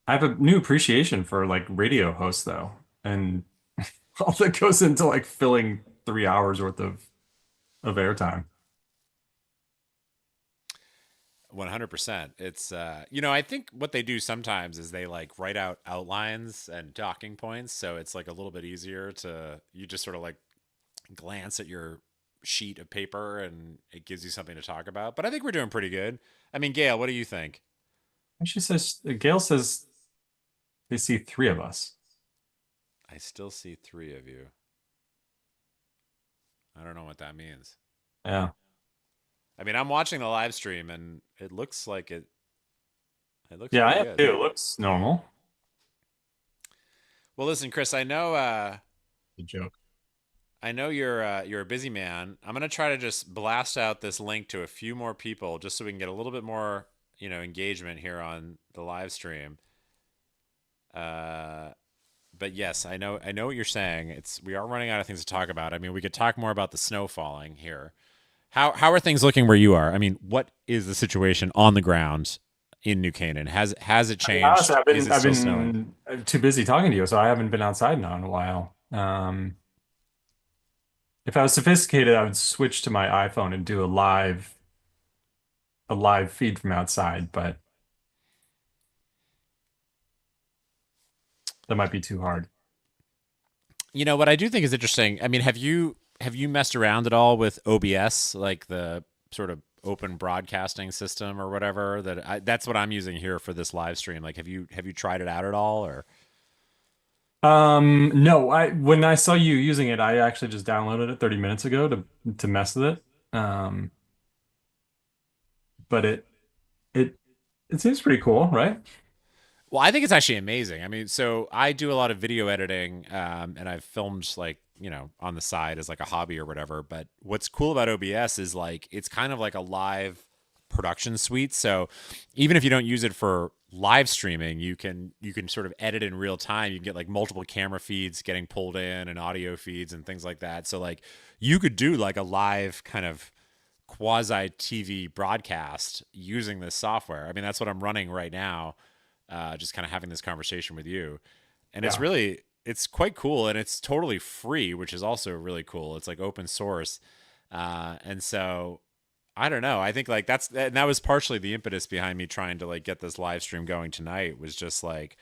Speaker 2: I have a new appreciation for like radio hosts though, and all that goes into like filling 3 hours worth of airtime.
Speaker 1: 100%. It's I think what they do sometimes is they like write out outlines and talking points, so it's like a little bit easier to you just sort of like glance at your sheet of paper and it gives you something to talk about. But I think we're doing pretty good. I mean, Gail, what do you think?
Speaker 2: She says Gail says they see three of us.
Speaker 1: I still see three of you. I don't know what that means.
Speaker 2: Yeah.
Speaker 1: I mean, I'm watching the live stream and it looks like it looks
Speaker 2: Yeah, I
Speaker 1: pretty
Speaker 2: am
Speaker 1: good.
Speaker 2: too. It looks normal.
Speaker 1: Well, listen, Chris,
Speaker 2: The joke.
Speaker 1: I know you're a busy man. I'm gonna try to just blast out this link to a few more people just so we can get a little bit more engagement here on the live stream. Uh, but yes, I know what you're saying. We are running out of things to talk about. I mean, we could talk more about the snow falling here. How are things looking where you are? I mean, what is the situation on the ground in New Canaan? Has it
Speaker 2: I mean, honestly,
Speaker 1: changed? Is it
Speaker 2: I've
Speaker 1: still snowing?
Speaker 2: been too busy talking to you, so I haven't been outside now in a while. If I was sophisticated, I would switch to my iPhone and do a live feed from outside, but that might be too hard.
Speaker 1: What I do think is interesting. I mean, have you messed around at all with OBS, like the sort of open broadcasting system or whatever? That's what I'm using here for this live stream. Like, have you tried it out at all? Or
Speaker 2: No, I when I saw you using it, I actually just downloaded it 30 minutes ago to mess with it. But it it seems pretty cool, right?
Speaker 1: well, I think it's actually amazing. I mean, so I do a lot of video editing, and I've filmed like on the side as like a hobby or whatever. But what's cool about OBS is like it's kind of like a live production suite. So even if you don't use it for live streaming, you can sort of edit in real time. You can get like multiple camera feeds getting pulled in and audio feeds and things like that. So like you could do like a live kind of quasi TV broadcast using this software. I mean, that's what I'm running right now, just kind of having this conversation with you. And
Speaker 2: Yeah.
Speaker 1: it's quite cool and it's totally free, which is also really cool. It's like open source. And so I don't know. I think like that was partially the impetus behind me trying to like get this live stream going tonight was just like,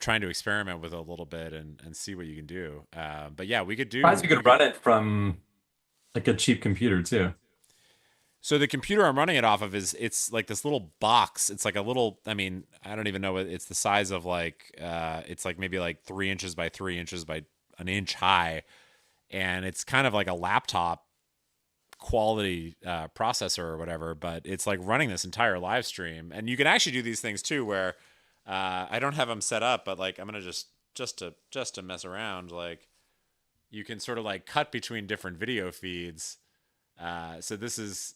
Speaker 1: trying to experiment with it a little bit and see what you can do. But yeah,
Speaker 2: Surprised you could run it from like a cheap computer too.
Speaker 1: So the computer I'm running it off of it's like this little box. It's like a little. I mean, I don't even know what it's the size of. Like, it's like maybe like 3 inches by 3 inches by an inch high, and it's kind of like a laptop quality processor or whatever. But it's like running this entire live stream, and you can actually do these things too, where I don't have them set up, but like I'm gonna just to mess around, like. you can sort of like cut between different video feeds. So this is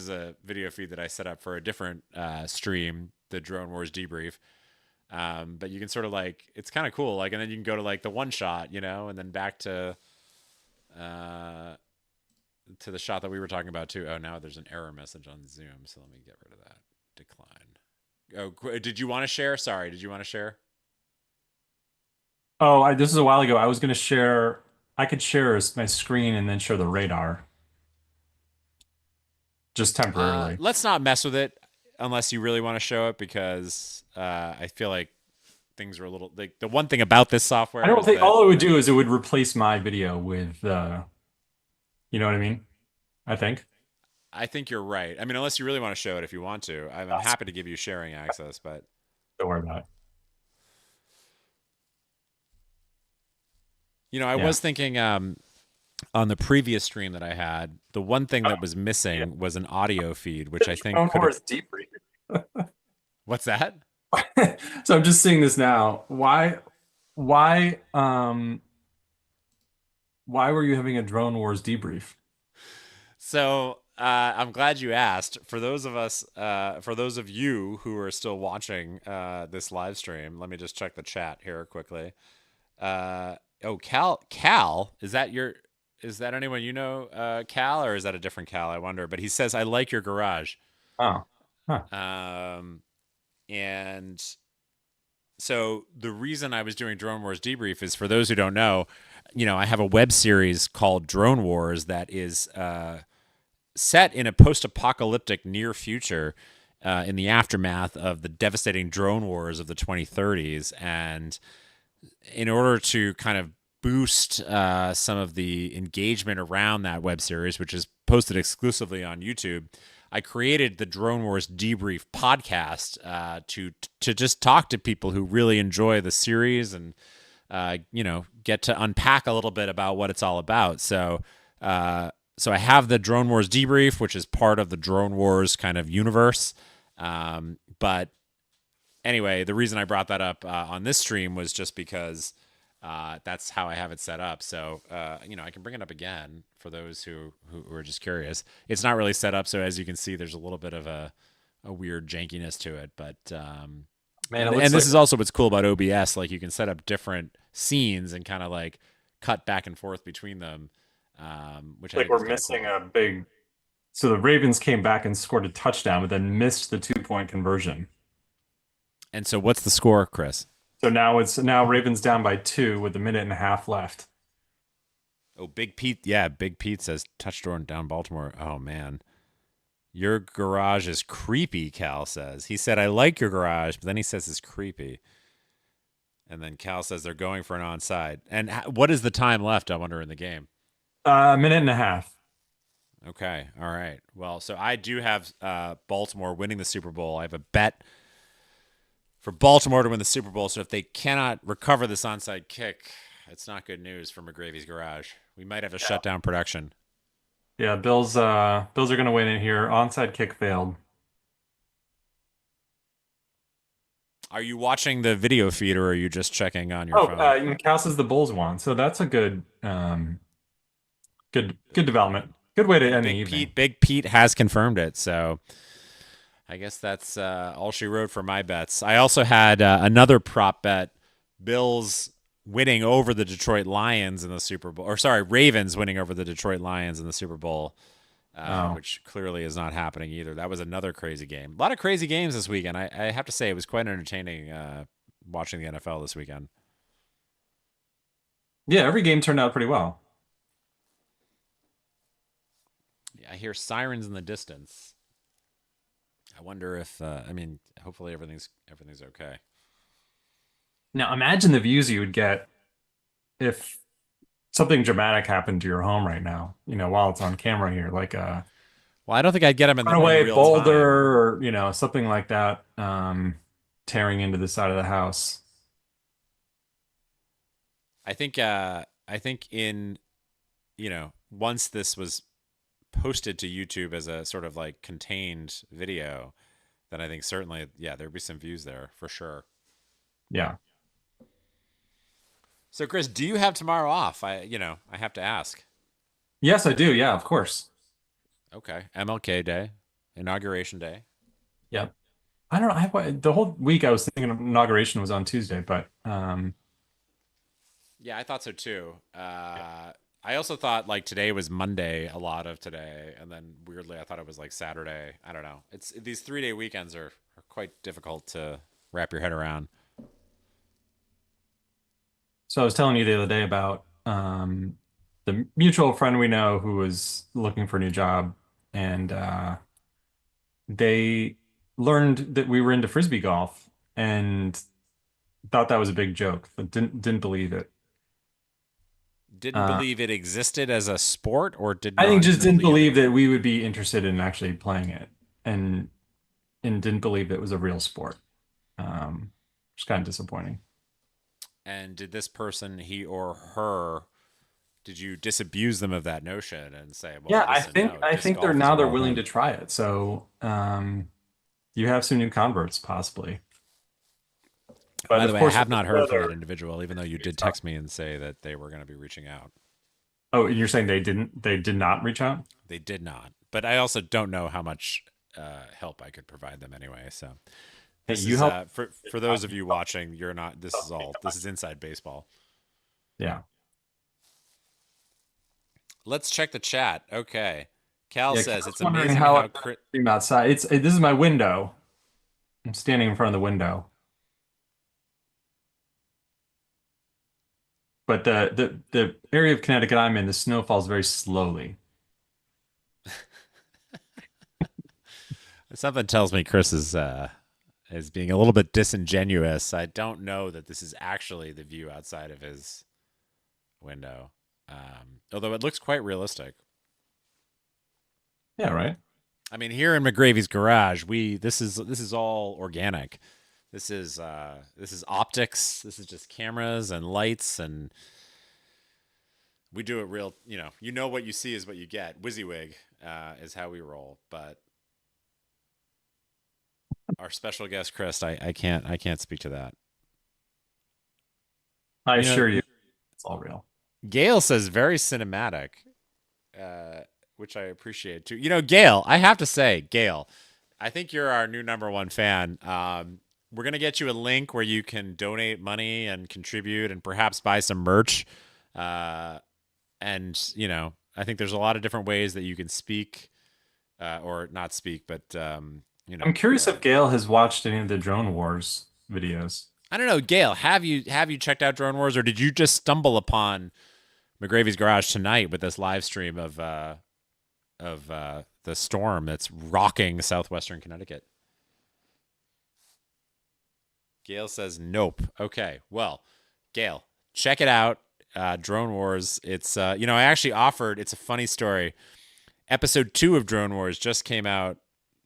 Speaker 1: a video feed that I set up for a different stream, the Drone Wars debrief. But you can sort of like, it's kind of cool. Like, and then you can go to like the one shot, and then back uh, to the shot that we were talking about too. Oh, now there's an error message on Zoom. So let me get rid of that. Decline. Oh, did you want to share? Sorry, did you want to share?
Speaker 2: Oh, this is a while ago. I was going to share. I could share my screen and then share the radar just temporarily.
Speaker 1: Let's not mess with it unless you really want to show it because I feel like things are a little like the one thing about this
Speaker 2: I
Speaker 1: software
Speaker 2: don't
Speaker 1: is
Speaker 2: think
Speaker 1: that
Speaker 2: all it would do is it would replace my video with, you know what I mean? I think.
Speaker 1: I think you're right. I mean, unless you really want to show it, if you want to, I'm
Speaker 2: That's-
Speaker 1: happy to give you sharing access. But
Speaker 2: Don't worry about it.
Speaker 1: I
Speaker 2: Yeah.
Speaker 1: was thinking on the previous stream that I had, the one thing that was
Speaker 2: Yeah.
Speaker 1: missing was an audio feed, which I think
Speaker 2: Drone
Speaker 1: could have.
Speaker 2: Wars debrief.
Speaker 1: What's that?
Speaker 2: So I'm just seeing this now. Why, why were you having a Drone Wars debrief?
Speaker 1: So I'm glad you asked. For those of you who are still watching this live stream, let me just check the chat here quickly. Oh, Cal, is that anyone Cal, or is that a different Cal? I wonder. But he says, "I like your garage,"
Speaker 2: Oh, huh.
Speaker 1: um, and so the reason I was doing Drone Wars debrief is for those who don't know, I have a web series called Drone Wars that is set in a post-apocalyptic near future in the aftermath of the devastating drone wars of the 2030s. And in order to kind of boost some of the engagement around that web series, which is posted exclusively on YouTube, I created the Drone Wars Debrief podcast to just talk to people who really enjoy the series and get to unpack a little bit about what it's all about. So I have the Drone Wars Debrief, which is part of the Drone Wars kind of universe. But anyway, the reason I brought that up on this stream was just because that's how I have it set up. So I can bring it up again for those who are just curious. It's not really set up, so as you can see, there's a little bit of a weird jankiness to it. But
Speaker 2: Man, it
Speaker 1: and
Speaker 2: looks
Speaker 1: this
Speaker 2: like
Speaker 1: is also what's cool about OBS. Like you can set up different scenes and kind of like cut back and forth between them, which I think
Speaker 2: we're
Speaker 1: is kind of
Speaker 2: missing
Speaker 1: cool.
Speaker 2: a big. So the Ravens came back and scored a touchdown, but then missed the 2-point conversion.
Speaker 1: And so, what's the score, Chris?
Speaker 2: So now Ravens down by 2 with a minute and a half left.
Speaker 1: Oh, Big Pete. Yeah, Big Pete says touchdown down Baltimore. Oh, man. Your garage is creepy, Cal says. He said, I like your garage, but then he says it's creepy. And then Cal says they're going for an onside. And what is the time left, I wonder, in the game?
Speaker 2: A minute and a half.
Speaker 1: Okay. All right. Well, so I do have Baltimore winning the Super Bowl. I have a bet for Baltimore to win the Super Bowl. So if they cannot recover this onside kick, it's not good news for McGravy's garage. We might have to shut down production.
Speaker 2: Yeah, Bills are gonna win it here. Onside kick failed.
Speaker 1: Are you watching the video feed or are you just checking on your phone?
Speaker 2: Cal says the Bulls won, so that's a good development. Good way to
Speaker 1: Well,
Speaker 2: end the evening.
Speaker 1: Big Pete has confirmed it. So I guess that's all she wrote for my bets. I also had another prop bet: Bills winning over the Detroit Lions in the Super Bowl, or sorry, Ravens winning over the Detroit Lions in the Super Bowl,
Speaker 2: Oh.
Speaker 1: which clearly is not happening either. That was another crazy game. A lot of crazy games this weekend. I have to say it was quite entertaining watching the NFL this weekend.
Speaker 2: Yeah, every game turned out pretty well.
Speaker 1: I hear sirens in the distance. I wonder if I mean, hopefully everything's okay.
Speaker 2: Now imagine the views you would get if something dramatic happened to your home right now, while it's on camera here, like a
Speaker 1: Well, I don't think I'd get them in
Speaker 2: runaway
Speaker 1: real
Speaker 2: boulder
Speaker 1: time.
Speaker 2: or, something like that, tearing into the side of the house.
Speaker 1: I think in once this was posted to YouTube as a sort of like contained video, then I think certainly there'd be some views there for sure.
Speaker 2: Yeah.
Speaker 1: So, Chris, do you have tomorrow off? I have to ask.
Speaker 2: Yes, I do. Yeah, of course.
Speaker 1: Okay, MLK Day, Inauguration Day.
Speaker 2: Yep. I don't know. The whole week I was thinking of inauguration was on Tuesday, but
Speaker 1: Yeah, I thought so too. I also thought like today was Monday, a lot of today, and then weirdly I thought it was like Saturday. I don't know. It's these 3 day weekends are quite difficult to wrap your head around.
Speaker 2: so I was telling you the other day about the mutual friend we know who was looking for a new job, and they learned that we were into frisbee golf and thought that was a big joke, but didn't believe it.
Speaker 1: Didn't
Speaker 2: Uh,
Speaker 1: believe it existed as a sport, or did
Speaker 2: I think
Speaker 1: not
Speaker 2: just didn't
Speaker 1: believe.
Speaker 2: believe that we would be interested in actually playing it, and didn't believe it was a real sport. Which is kind of disappointing.
Speaker 1: And did this person, he or her, did you disabuse them of that notion and say, well,
Speaker 2: Yeah,
Speaker 1: listen, no,
Speaker 2: I
Speaker 1: disc
Speaker 2: think they're
Speaker 1: golf is a
Speaker 2: now they're
Speaker 1: real
Speaker 2: willing to
Speaker 1: thing?
Speaker 2: try it. So you have some new converts possibly. But
Speaker 1: By the
Speaker 2: of
Speaker 1: way, I
Speaker 2: course,
Speaker 1: have not heard from that
Speaker 2: whether
Speaker 1: individual, even though you did text me and say that they were going to be reaching out.
Speaker 2: oh, you're saying they did not reach out?
Speaker 1: They did not. But I also don't know how much help I could provide them anyway. So
Speaker 2: Hey,
Speaker 1: this
Speaker 2: you
Speaker 1: is
Speaker 2: help.
Speaker 1: for those of you watching. You're not. This is inside baseball.
Speaker 2: Yeah.
Speaker 1: Let's check the chat. Okay, Cal
Speaker 2: Yeah,
Speaker 1: says
Speaker 2: Cal's
Speaker 1: it's
Speaker 2: wondering
Speaker 1: amazing
Speaker 2: how I
Speaker 1: how
Speaker 2: stream outside. This is my window. I'm standing in front of the window. But the area of Connecticut I'm in, the snow falls very slowly.
Speaker 1: something tells me Chris is being a little bit disingenuous. I don't know that this is actually the view outside of his window, although it looks quite realistic.
Speaker 2: Yeah, right.
Speaker 1: I mean, here in McGravy's garage, we this is all organic. This is optics. This is just cameras and lights, and we do it real. You know what you see is what you get. WYSIWYG is how we roll. But our special guest Chris, I can't speak to that.
Speaker 2: I
Speaker 1: You know,
Speaker 2: assure you, it's all real.
Speaker 1: Gail says very cinematic, uh, which I appreciate too. Gail, I have to say, Gail, I think you're our new number one fan. We're gonna get you a link where you can donate money and contribute, and perhaps buy some merch. Uh, and I think there's a lot of different ways that you can speak, or not speak, but
Speaker 2: I'm curious if Gail has watched any of the Drone Wars videos.
Speaker 1: I don't know, Gail. Have you checked out Drone Wars, or did you just stumble upon McGravy's Garage tonight with this live stream of the storm that's rocking southwestern Connecticut? Gail says nope. Okay, well, Gail, check it out. Drone Wars. It's I actually offered. It's a funny story. Episode 2 of Drone Wars just came out.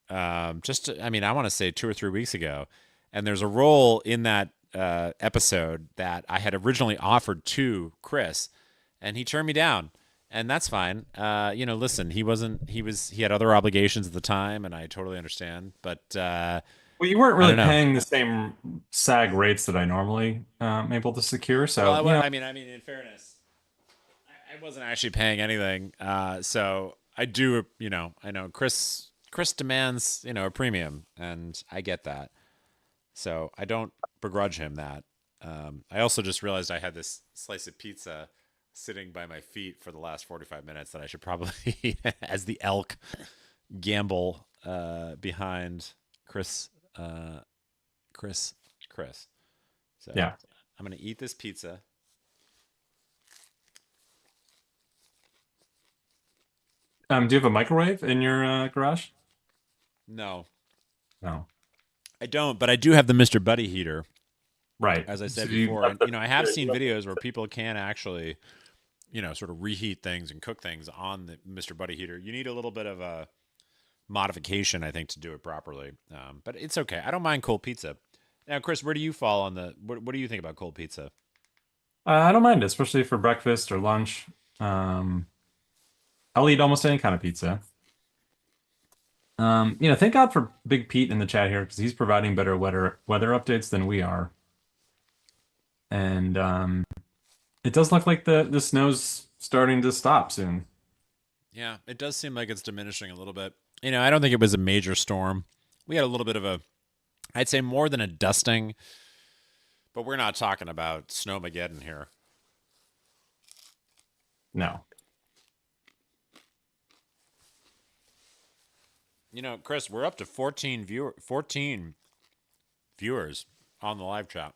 Speaker 1: I want to say 2 or 3 weeks ago, and there's a role in that episode that I had originally offered to Chris, and he turned me down, and that's fine. Listen, he had other obligations at the time, and I totally understand. But
Speaker 2: Well, you weren't
Speaker 1: I
Speaker 2: really
Speaker 1: don't know.
Speaker 2: paying the same SAG rates that I normally able to secure,
Speaker 1: Well,
Speaker 2: so you know.
Speaker 1: in fairness, I wasn't actually paying anything. So I do, I know Chris demands, a premium, and I get that. So I don't begrudge him that. I also just realized I had this slice of pizza sitting by my feet for the last 45 minutes that I should probably eat as the elk gamble behind Chris, uh, Chris, Chris. So
Speaker 2: Yeah.
Speaker 1: I'm going to eat this pizza.
Speaker 2: Do you have a microwave in your garage?
Speaker 1: No,
Speaker 2: No.
Speaker 1: I don't, but I do have the Mr. Buddy heater,
Speaker 2: Right.
Speaker 1: as I
Speaker 2: So
Speaker 1: said
Speaker 2: you
Speaker 1: before.
Speaker 2: left
Speaker 1: And, I have seen
Speaker 2: the
Speaker 1: videos where people can actually, sort of reheat things and cook things on the Mr. Buddy heater. You need a little bit of a modification, I think, to do it properly. But it's okay. I don't mind cold pizza. Now, Chris, where do you fall on what do you think about cold pizza?
Speaker 2: I don't mind, especially for breakfast or lunch. Um, I'll eat almost any kind of pizza. Thank God for Big Pete in the chat here because he's providing better weather updates than we are. And It does look like the snow's starting to stop soon.
Speaker 1: Yeah, it does seem like it's diminishing a little bit. I don't think it was a major storm. We had a little bit of a, I'd say more than a dusting, but we're not talking about snowmageddon here.
Speaker 2: No.
Speaker 1: Chris, we're up to 14 viewers on the live chat.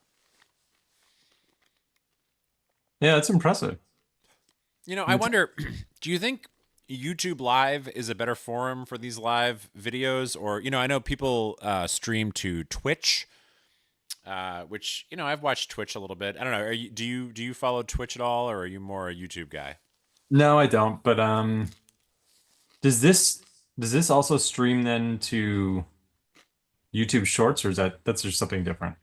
Speaker 2: Yeah, it's impressive.
Speaker 1: I wonder, do you think YouTube Live is a better forum for these live videos? Or, I know people stream to Twitch, which, I've watched Twitch a little bit. I don't know. Do you follow Twitch at all, or are you more a YouTube guy?
Speaker 2: No, I don't. But does this also stream then to YouTube Shorts, or is that's just something different?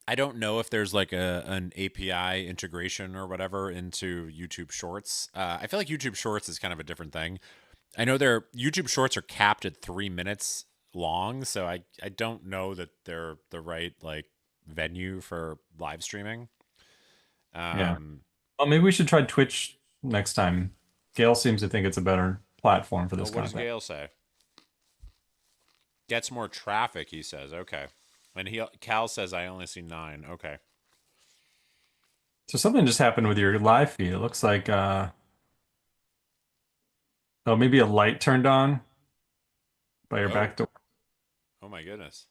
Speaker 1: I don't know if there's like an API integration or whatever into YouTube Shorts. I feel like YouTube Shorts is kind of a different thing. I know their YouTube Shorts are capped at 3 minutes long, so I don't know that they're the right like venue for live streaming.
Speaker 2: Yeah.
Speaker 1: Um,
Speaker 2: Well, maybe we should try Twitch next time. Gail seems to think it's a better platform for
Speaker 1: oh,
Speaker 2: this
Speaker 1: what
Speaker 2: kind
Speaker 1: does
Speaker 2: of thing.
Speaker 1: Gale say? Gets more traffic, he says. Okay, and Cal says I only see 9. Okay.
Speaker 2: So something just happened with your live feed. It looks like oh, maybe a light turned on by your
Speaker 1: Oh,
Speaker 2: back door.
Speaker 1: oh my goodness.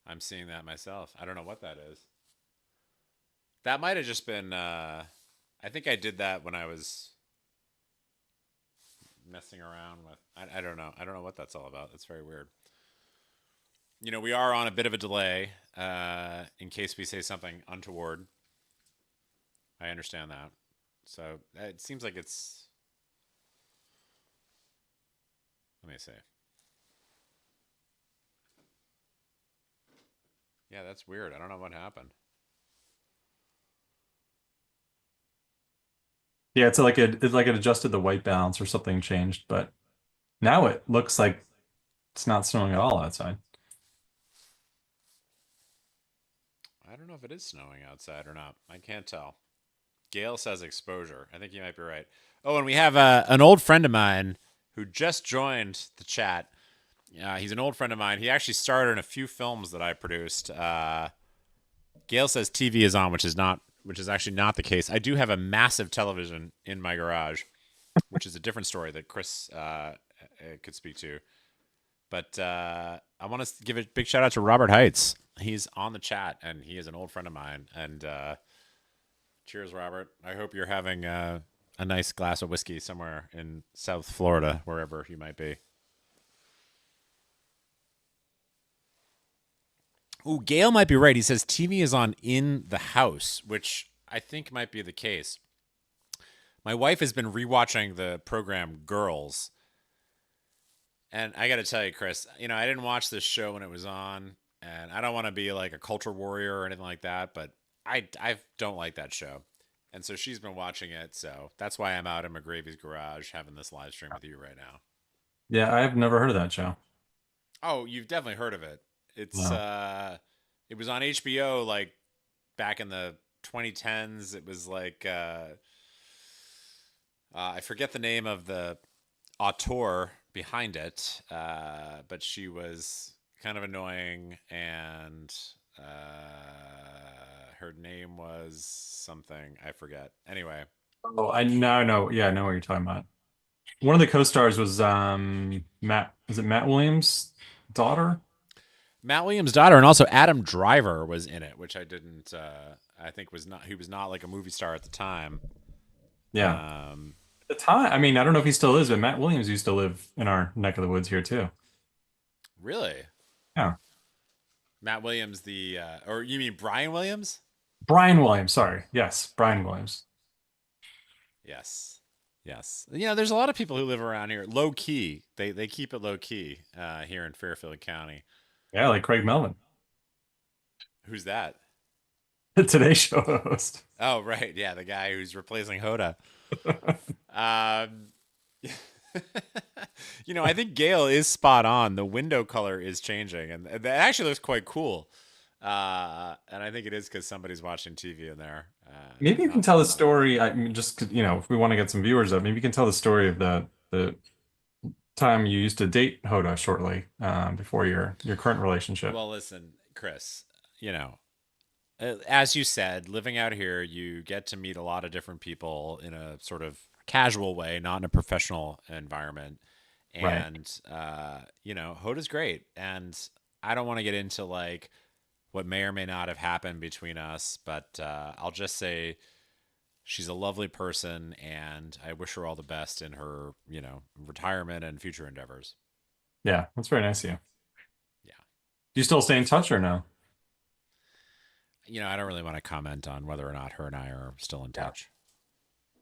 Speaker 1: I'm seeing that myself. I don't know what that is. That might have just been. I think I did that when I was messing around with. I don't know. I don't know what that's all about. That's very weird. We are on a bit of a delay. In case we say something untoward, I understand that. So it seems like it's. Let me see. Yeah, that's weird. I don't know what happened.
Speaker 2: Yeah, it's like it adjusted the white balance or something changed, but now it looks like it's not snowing at all outside.
Speaker 1: I don't know if it is snowing outside or not. I can't tell. Gail says exposure. I think you might be right. Oh, and we have an old friend of mine who just joined the chat. He's an old friend of mine. He actually starred in a few films that I produced. Gail says TV is on, which is actually not the case. I do have a massive television in my garage, which is a different story that Chris could speak to. But I want to give a big shout out to Robert Heitz. He's on the chat, and he is an old friend of mine. And cheers, Robert. I hope you're having a nice glass of whiskey somewhere in South Florida, wherever you might be. Ooh, Gail might be right. He says TV is on in the house, which I think might be the case. My wife has been rewatching the program Girls, and I got to tell you, Chris, I didn't watch this show when it was on, and I don't want to be like a culture warrior or anything like that, but I don't like that show. And so she's been watching it, so that's why I'm out in McGravy's garage having this live stream with you right now.
Speaker 2: Yeah, I've never heard of that show.
Speaker 1: Oh, you've definitely heard of it. It's
Speaker 2: No.
Speaker 1: it was on HBO like back in the 2010s. It was like I forget the name of the auteur behind it, but she was kind of annoying, and her name was something I forget. Anyway,
Speaker 2: Oh, I now know. Yeah, I know what you're talking about. One of the co-stars was Matt. Is it Matt Williams' daughter?
Speaker 1: Matt Williams' daughter, and also Adam Driver was in it, which I didn't. I think was not. He was not like a movie star at the time.
Speaker 2: Yeah.
Speaker 1: Um,
Speaker 2: At the time, I mean, I don't know if he still is, but Matt Williams used to live in our neck of the woods here too.
Speaker 1: really,
Speaker 2: Yeah.
Speaker 1: Matt Williams, or you mean Brian Williams?
Speaker 2: Brian Williams, sorry. Yes, Brian Williams.
Speaker 1: Yes. Yes. There's a lot of people who live around here low key. They keep it low key here in Fairfield County.
Speaker 2: Yeah, like Craig Melvin,
Speaker 1: Who's that?
Speaker 2: the Today Show host.
Speaker 1: Oh, right. Yeah, the guy who's replacing Hoda. Um, I think Gail is spot on. The window color is changing, and that actually looks quite cool. And I think it is because somebody's watching TV in there.
Speaker 2: Maybe you can tell
Speaker 1: Not
Speaker 2: the
Speaker 1: not.
Speaker 2: story. I mean, just if we want to get some viewers up, maybe you can tell the story of the time you used to date Hoda shortly before your current relationship.
Speaker 1: Well, listen, Chris. You know, as you said, living out here, you get to meet a lot of different people in a sort of casual way, not in a professional environment.
Speaker 2: Right.
Speaker 1: And Hoda's great, and I don't want to get into like what may or may not have happened between us, but I'll just say she's a lovely person, and I wish her all the best in her, retirement and future endeavors.
Speaker 2: Yeah, that's very nice of you.
Speaker 1: Yeah.
Speaker 2: Do you still stay in touch or no?
Speaker 1: I don't really want to comment on whether or not her and I are still in
Speaker 2: Yeah,
Speaker 1: touch.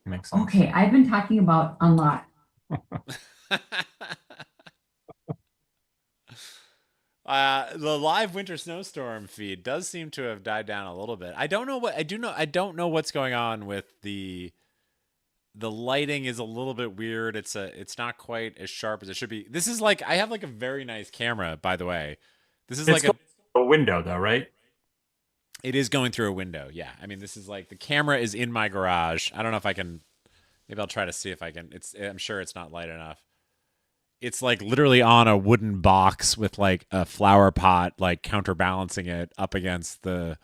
Speaker 2: makes sense.
Speaker 3: Okay, I've been talking about a lot.
Speaker 1: The live winter snowstorm feed does seem to have died down a little bit. I don't know what I do know. I don't know what's going on with the lighting is a little bit weird. It's not quite as sharp as it should be. This is like I have like a very nice camera, by the way. This is
Speaker 2: It's
Speaker 1: like
Speaker 2: going through a window though, right?
Speaker 1: it is going through a window. Yeah. I mean, this is like the camera is in my garage. I don't know if I can maybe I'll try to see if I can. I'm sure it's not light enough. It's like literally on a wooden box with like a flower pot like counterbalancing it up against the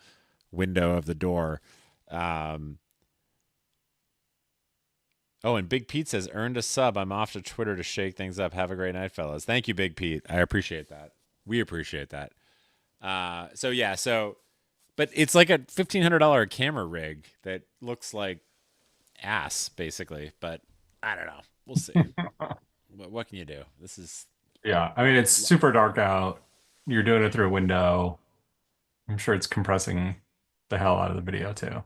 Speaker 1: window of the door. Um, Oh, and Big Pete says, earned a sub. I'm off to Twitter to shake things up. Have a great night, fellas. Thank you, Big Pete. I appreciate that. We appreciate that. But it's like a $1,500 camera rig that looks like ass, basically. But I don't know. We'll see. What can you do? This is.
Speaker 2: Yeah, I mean it's super dark out. You're doing it through a window. I'm sure it's compressing the hell out of the video too.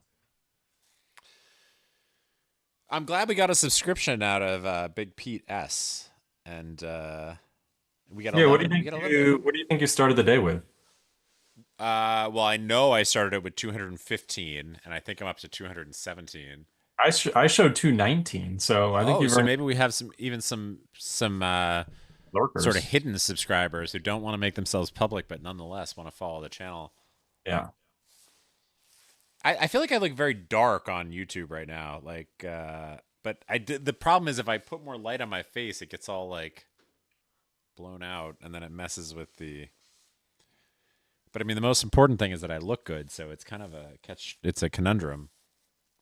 Speaker 1: I'm glad we got a subscription out of Big Pete S. And we got
Speaker 2: Yeah, what do
Speaker 1: 11.
Speaker 2: you
Speaker 1: We
Speaker 2: think
Speaker 1: got 11.
Speaker 2: you started the day with?
Speaker 1: Well, I know I started it with 215, and I think I'm up to 217.
Speaker 2: I showed 219, so I think
Speaker 1: Oh,
Speaker 2: you've
Speaker 1: so
Speaker 2: earned
Speaker 1: maybe we have some sort of
Speaker 2: lurkers.
Speaker 1: hidden subscribers who don't want to make themselves public, but nonetheless want to follow the channel.
Speaker 2: Yeah.
Speaker 1: I feel like I look very dark on YouTube right now, like, but the problem is if I put more light on my face, it gets all like blown out, and then it messes with the. But I mean, the most important thing is that I look good, so it's kind of a catch. It's a conundrum.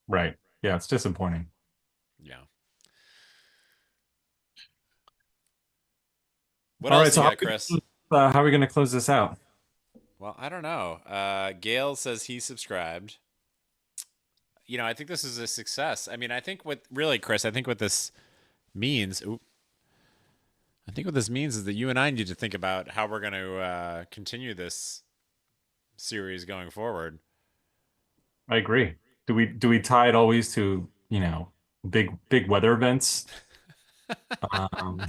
Speaker 2: Right. Yeah, it's disappointing.
Speaker 1: Yeah. What
Speaker 2: All
Speaker 1: else
Speaker 2: right,
Speaker 1: do
Speaker 2: so
Speaker 1: you got, Chris?
Speaker 2: how are we going to close this out?
Speaker 1: Well, I don't know. Gail says he subscribed. I think this is a success. I mean, I think what really, Chris, I think what this means. I think what this means is that you and I need to think about how we're going to continue this series going forward.
Speaker 2: I agree. Do we tie it always to, big weather events? Um,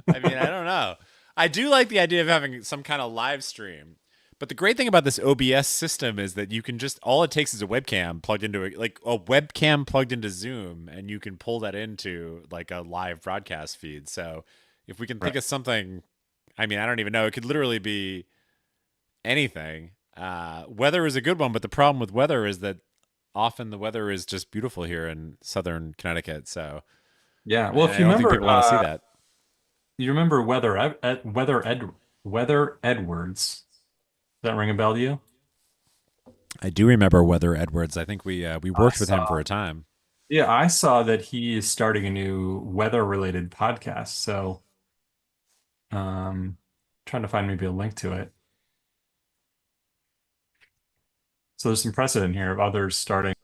Speaker 1: I mean, I don't know. I do like the idea of having some kind of live stream. But the great thing about this OBS system is that you can just all it takes is a webcam plugged into it, like a webcam plugged into Zoom, and you can pull that into like a live broadcast feed. So if we can think
Speaker 2: right.
Speaker 1: of something, I mean, I don't even know. It could literally be anything. Weather is a good one, but the problem with weather is that often the weather is just beautiful here in southern Connecticut. So
Speaker 2: Yeah. Well, if
Speaker 1: I
Speaker 2: you
Speaker 1: don't think
Speaker 2: remember,
Speaker 1: people want to see that.
Speaker 2: you remember Weather Edwards. Does that ring a bell to you?
Speaker 1: I do remember Weather Edwards. I think we
Speaker 2: I
Speaker 1: worked with him for
Speaker 2: saw.
Speaker 1: a time.
Speaker 2: Yeah, I saw that he is starting a new weather-related podcast. So, trying to find maybe a link to it. So there's some precedent here of others starting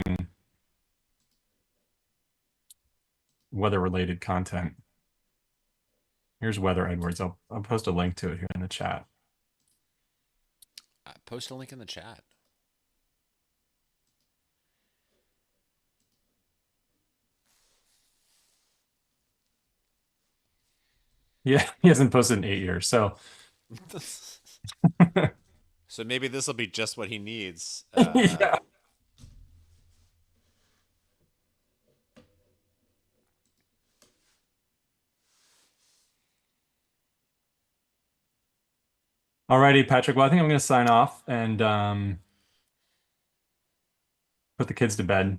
Speaker 2: weather-related content. Here's Weather Edwards. I'll post a link to it here in the chat.
Speaker 1: Post a link in the chat.
Speaker 2: Yeah, he hasn't posted in 8 years. So,
Speaker 1: So maybe this will be just what he needs.
Speaker 2: yeah. Alrighty, Patrick. Well, I think I'm going to sign off and put the kids to bed.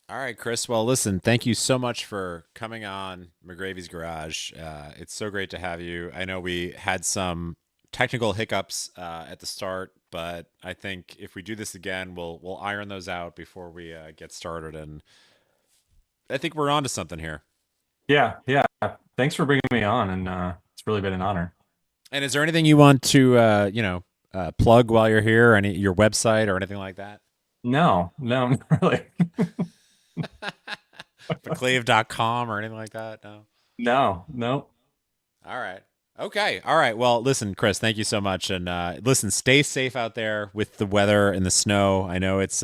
Speaker 1: All right, Chris. Well, listen, thank you so much for coming on McGravy's Garage. It's so great to have you. I know we had some technical hiccups at the start, but I think if we do this again, we'll iron those out before we get started. And I think we're on to something here.
Speaker 2: Yeah, yeah. Thanks for bringing me on, and it's really been an honor.
Speaker 1: And is there anything you want to, plug while you're here? Any your website or anything like that?
Speaker 2: No, no, not really.
Speaker 1: McClave.com or anything like that? No.
Speaker 2: No, no.
Speaker 1: All right. Okay. All right. Well, listen, Chris, thank you so much. And listen, stay safe out there with the weather and the snow. I know it's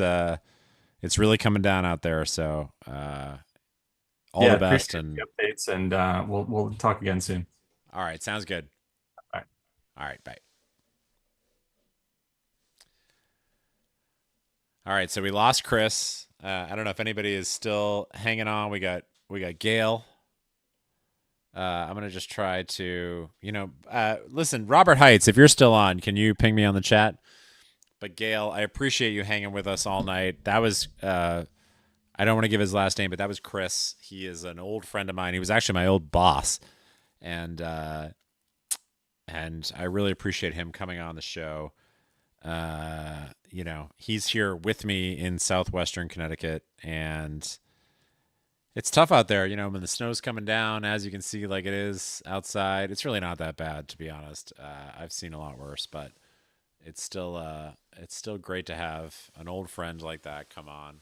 Speaker 1: really coming down out there. So all
Speaker 2: Yeah,
Speaker 1: the best.
Speaker 2: appreciate
Speaker 1: And
Speaker 2: the updates, and we'll talk again soon.
Speaker 1: all right. Sounds good.
Speaker 2: All right.
Speaker 1: All right. Bye. All right. So we lost Chris. I don't know if anybody is still hanging on. We got Gail. I'm gonna just try to, listen, Robert Heights. If you're still on, can you ping me on the chat? But Gail, I appreciate you hanging with us all night. That was, I don't want to give his last name, but that was Chris. He is an old friend of mine. He was actually my old boss, and I really appreciate him coming on the show. He's here with me in southwestern Connecticut, and it's tough out there, when the snow's coming down, as you can see, like it is outside. It's really not that bad, to be honest. I've seen a lot worse, but it's still great to have an old friend like that come on.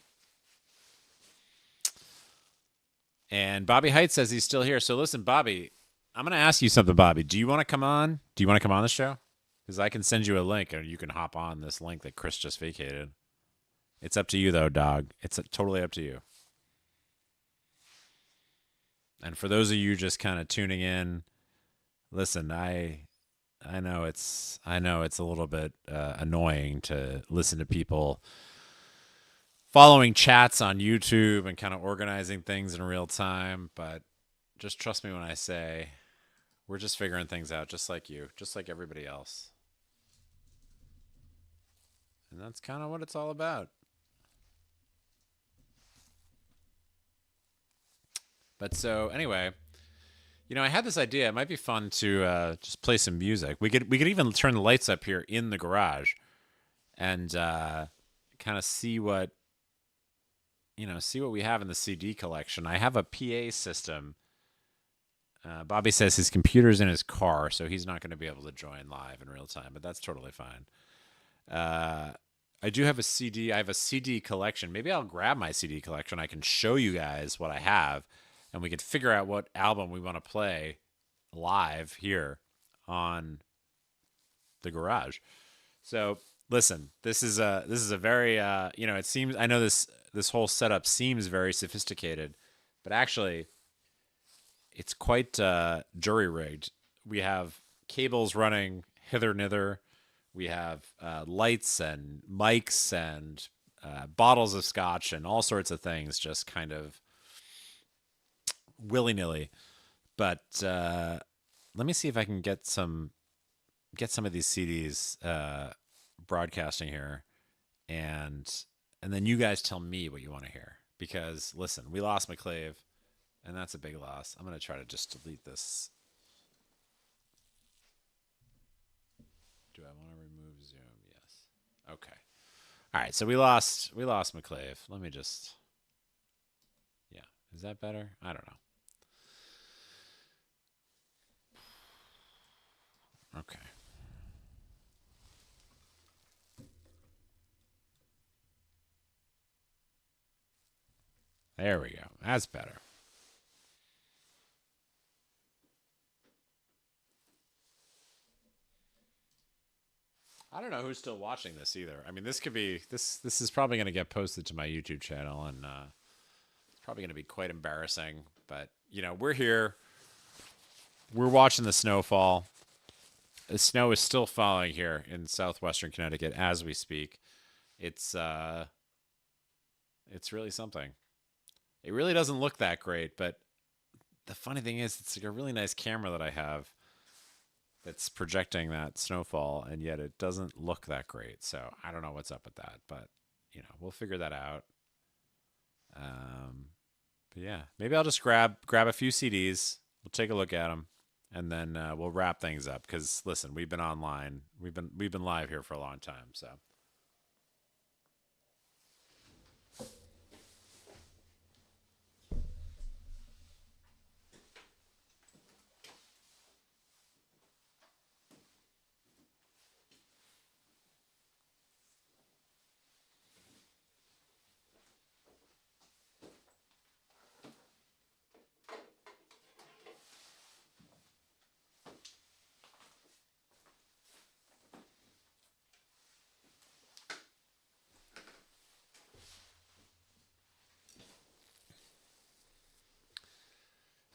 Speaker 1: And Bobby Height says he's still here. So listen, Bobby, I'm going to ask you something, Bobby. Do you want to come on? Do you want to come on the show? Because I can send you a link, or you can hop on this link that Chris just vacated. It's up to you, though, dog. It's totally up to you. And for those of you just kind of tuning in, listen, I know it's a little bit annoying to listen to people following chats on YouTube and kind of organizing things in real time, but just trust me when I say we're just figuring things out, just like you, just like everybody else. And that's kind of what it's all about. But so anyway, I had this idea. It might be fun to just play some music. We could even turn the lights up here in the garage, and kind of see what we have in the CD collection. I have a PA system. Bobby says his computer's in his car, so he's not going to be able to join live in real time, but that's totally fine. I do have a CD. I have a CD collection. Maybe I'll grab my CD collection. I can show you guys what I have, and we could figure out what album we want to play live here on the garage. So listen, this is a very it seems, I know this whole setup seems very sophisticated, but actually it's quite jury rigged. We have cables running hither and thither. We have lights and mics and bottles of scotch and all sorts of things, just kind of willy-nilly. But let me see if I can get some of these CDs broadcasting here, and then you guys tell me what you want to hear. Because listen, we lost McClave, and that's a big loss. I'm gonna try to just delete this. Do I want to remove Zoom? Yes. Okay. All right. So we lost McClave. Let me just. Yeah. Is that better? I don't know. Okay. There we go. That's better. I don't know who's still watching this either. I mean, this could be this is probably going to get posted to my YouTube channel, and it's probably going to be quite embarrassing. But we're here. We're watching the snowfall. The snow is still falling here in southwestern Connecticut as we speak. It's really something. It really doesn't look that great, but the funny thing is, it's like a really nice camera that I have. that's projecting that snowfall, and yet it doesn't look that great. So I don't know what's up with that, but we'll figure that out. But yeah, maybe I'll just grab a few CDs. We'll take a look at them, and then we'll wrap things up. Because listen, we've been online, we've been live here for a long time, so.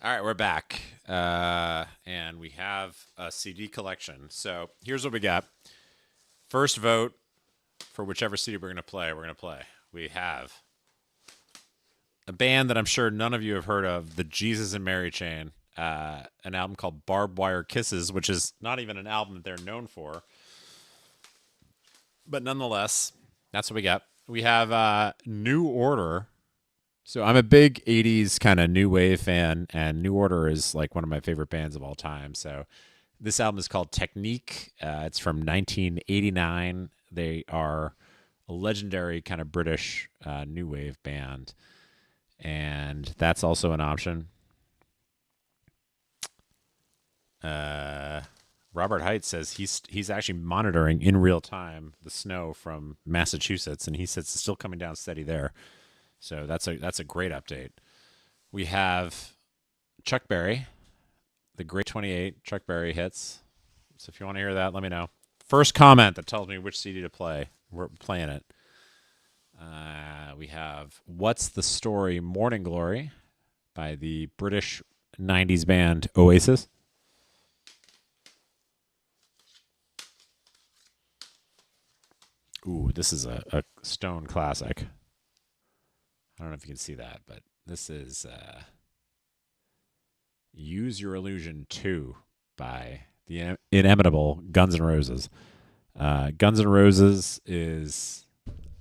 Speaker 1: All right, we're back, and we have a CD collection. So here's what we got. First vote for whichever CD we're going to play. We have a band that I'm sure none of you have heard of, the Jesus and Mary Chain, an album called Barbed Wire Kisses, which is not even an album that they're known for. But nonetheless, that's what we got. We have New Order. So I'm a big 80s kind of new wave fan, and New Order is like one of my favorite bands of all time. So this album is called Technique. It's from 1989. They are a legendary kind of British new wave band, and that's also an option. Robert Height says he's actually monitoring in real time the snow from Massachusetts, and he says it's still coming down steady there. So that's a great update. We have Chuck Berry, the Great 28 Chuck Berry hits. So if you want to hear that, let me know. First comment that tells me which CD to play. We're playing it. We have What's the Story, Morning Glory by the British 90s band Oasis. Ooh, this is a Stone classic. I don't know if you can see that, but this is Use Your Illusion 2 by the inimitable Guns N' Roses. Guns N' Roses is,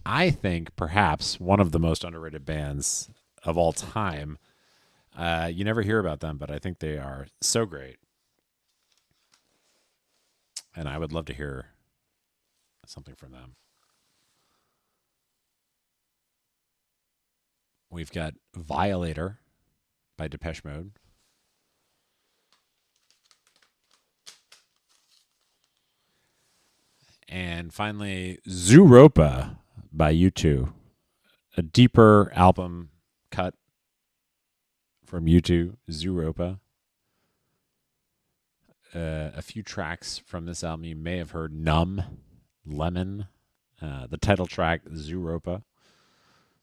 Speaker 1: I think, perhaps one of the most underrated bands of all time. You never hear about them, but I think they are so great. And I would love to hear something from them. We've got Violator by Depeche Mode. And finally, Zooropa by U2. A deeper album cut from U2, Zooropa. A few tracks from this album you may have heard: Numb, Lemon, the title track, Zooropa,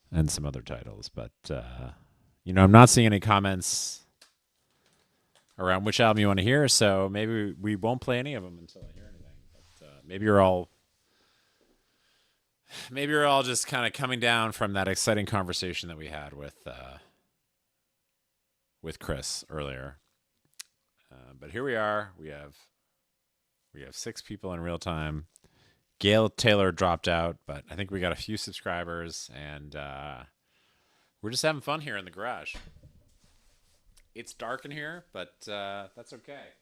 Speaker 1: and some other titles. But, I'm not seeing any comments around which album you want to hear, so maybe we won't play any of them until I hear anything. But maybe you're all just kind of coming down from that exciting conversation that we had with Chris earlier. But here we are. We have 6 people in real time. Gail Taylor dropped out, but I think we got a few subscribers, and we're just having fun here in the garage. It's dark in here, but that's okay.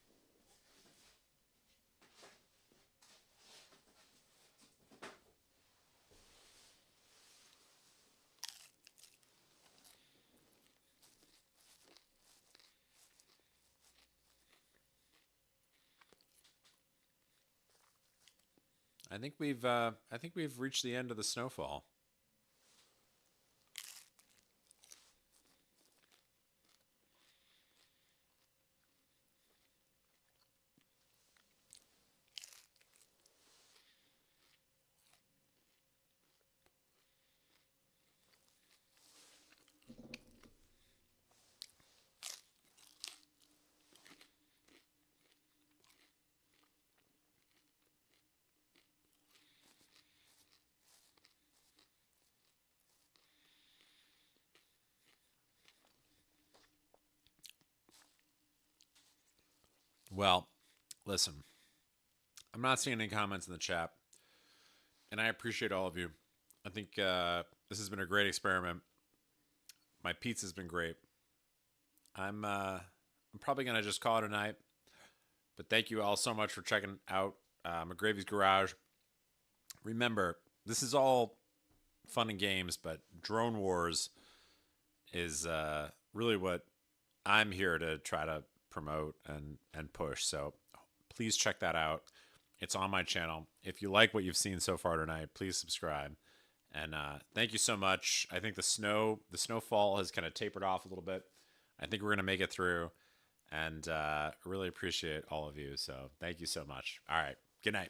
Speaker 1: I think we've reached the end of the snowfall. Well, listen, I'm not seeing any comments in the chat, and I appreciate all of you. I think this has been a great experiment. My pizza's been great. I'm probably gonna just call it a night. But thank you all so much for checking out McGravy's Garage. Remember, this is all fun and games, but Drone Wars is really what I'm here to try to promote and push. So please check that out. It's on my channel. If you like what you've seen so far tonight, please subscribe. And thank you so much. I think the snowfall has kind of tapered off a little bit. I think we're gonna make it through, and really appreciate all of you. So thank you so much. All right, good night.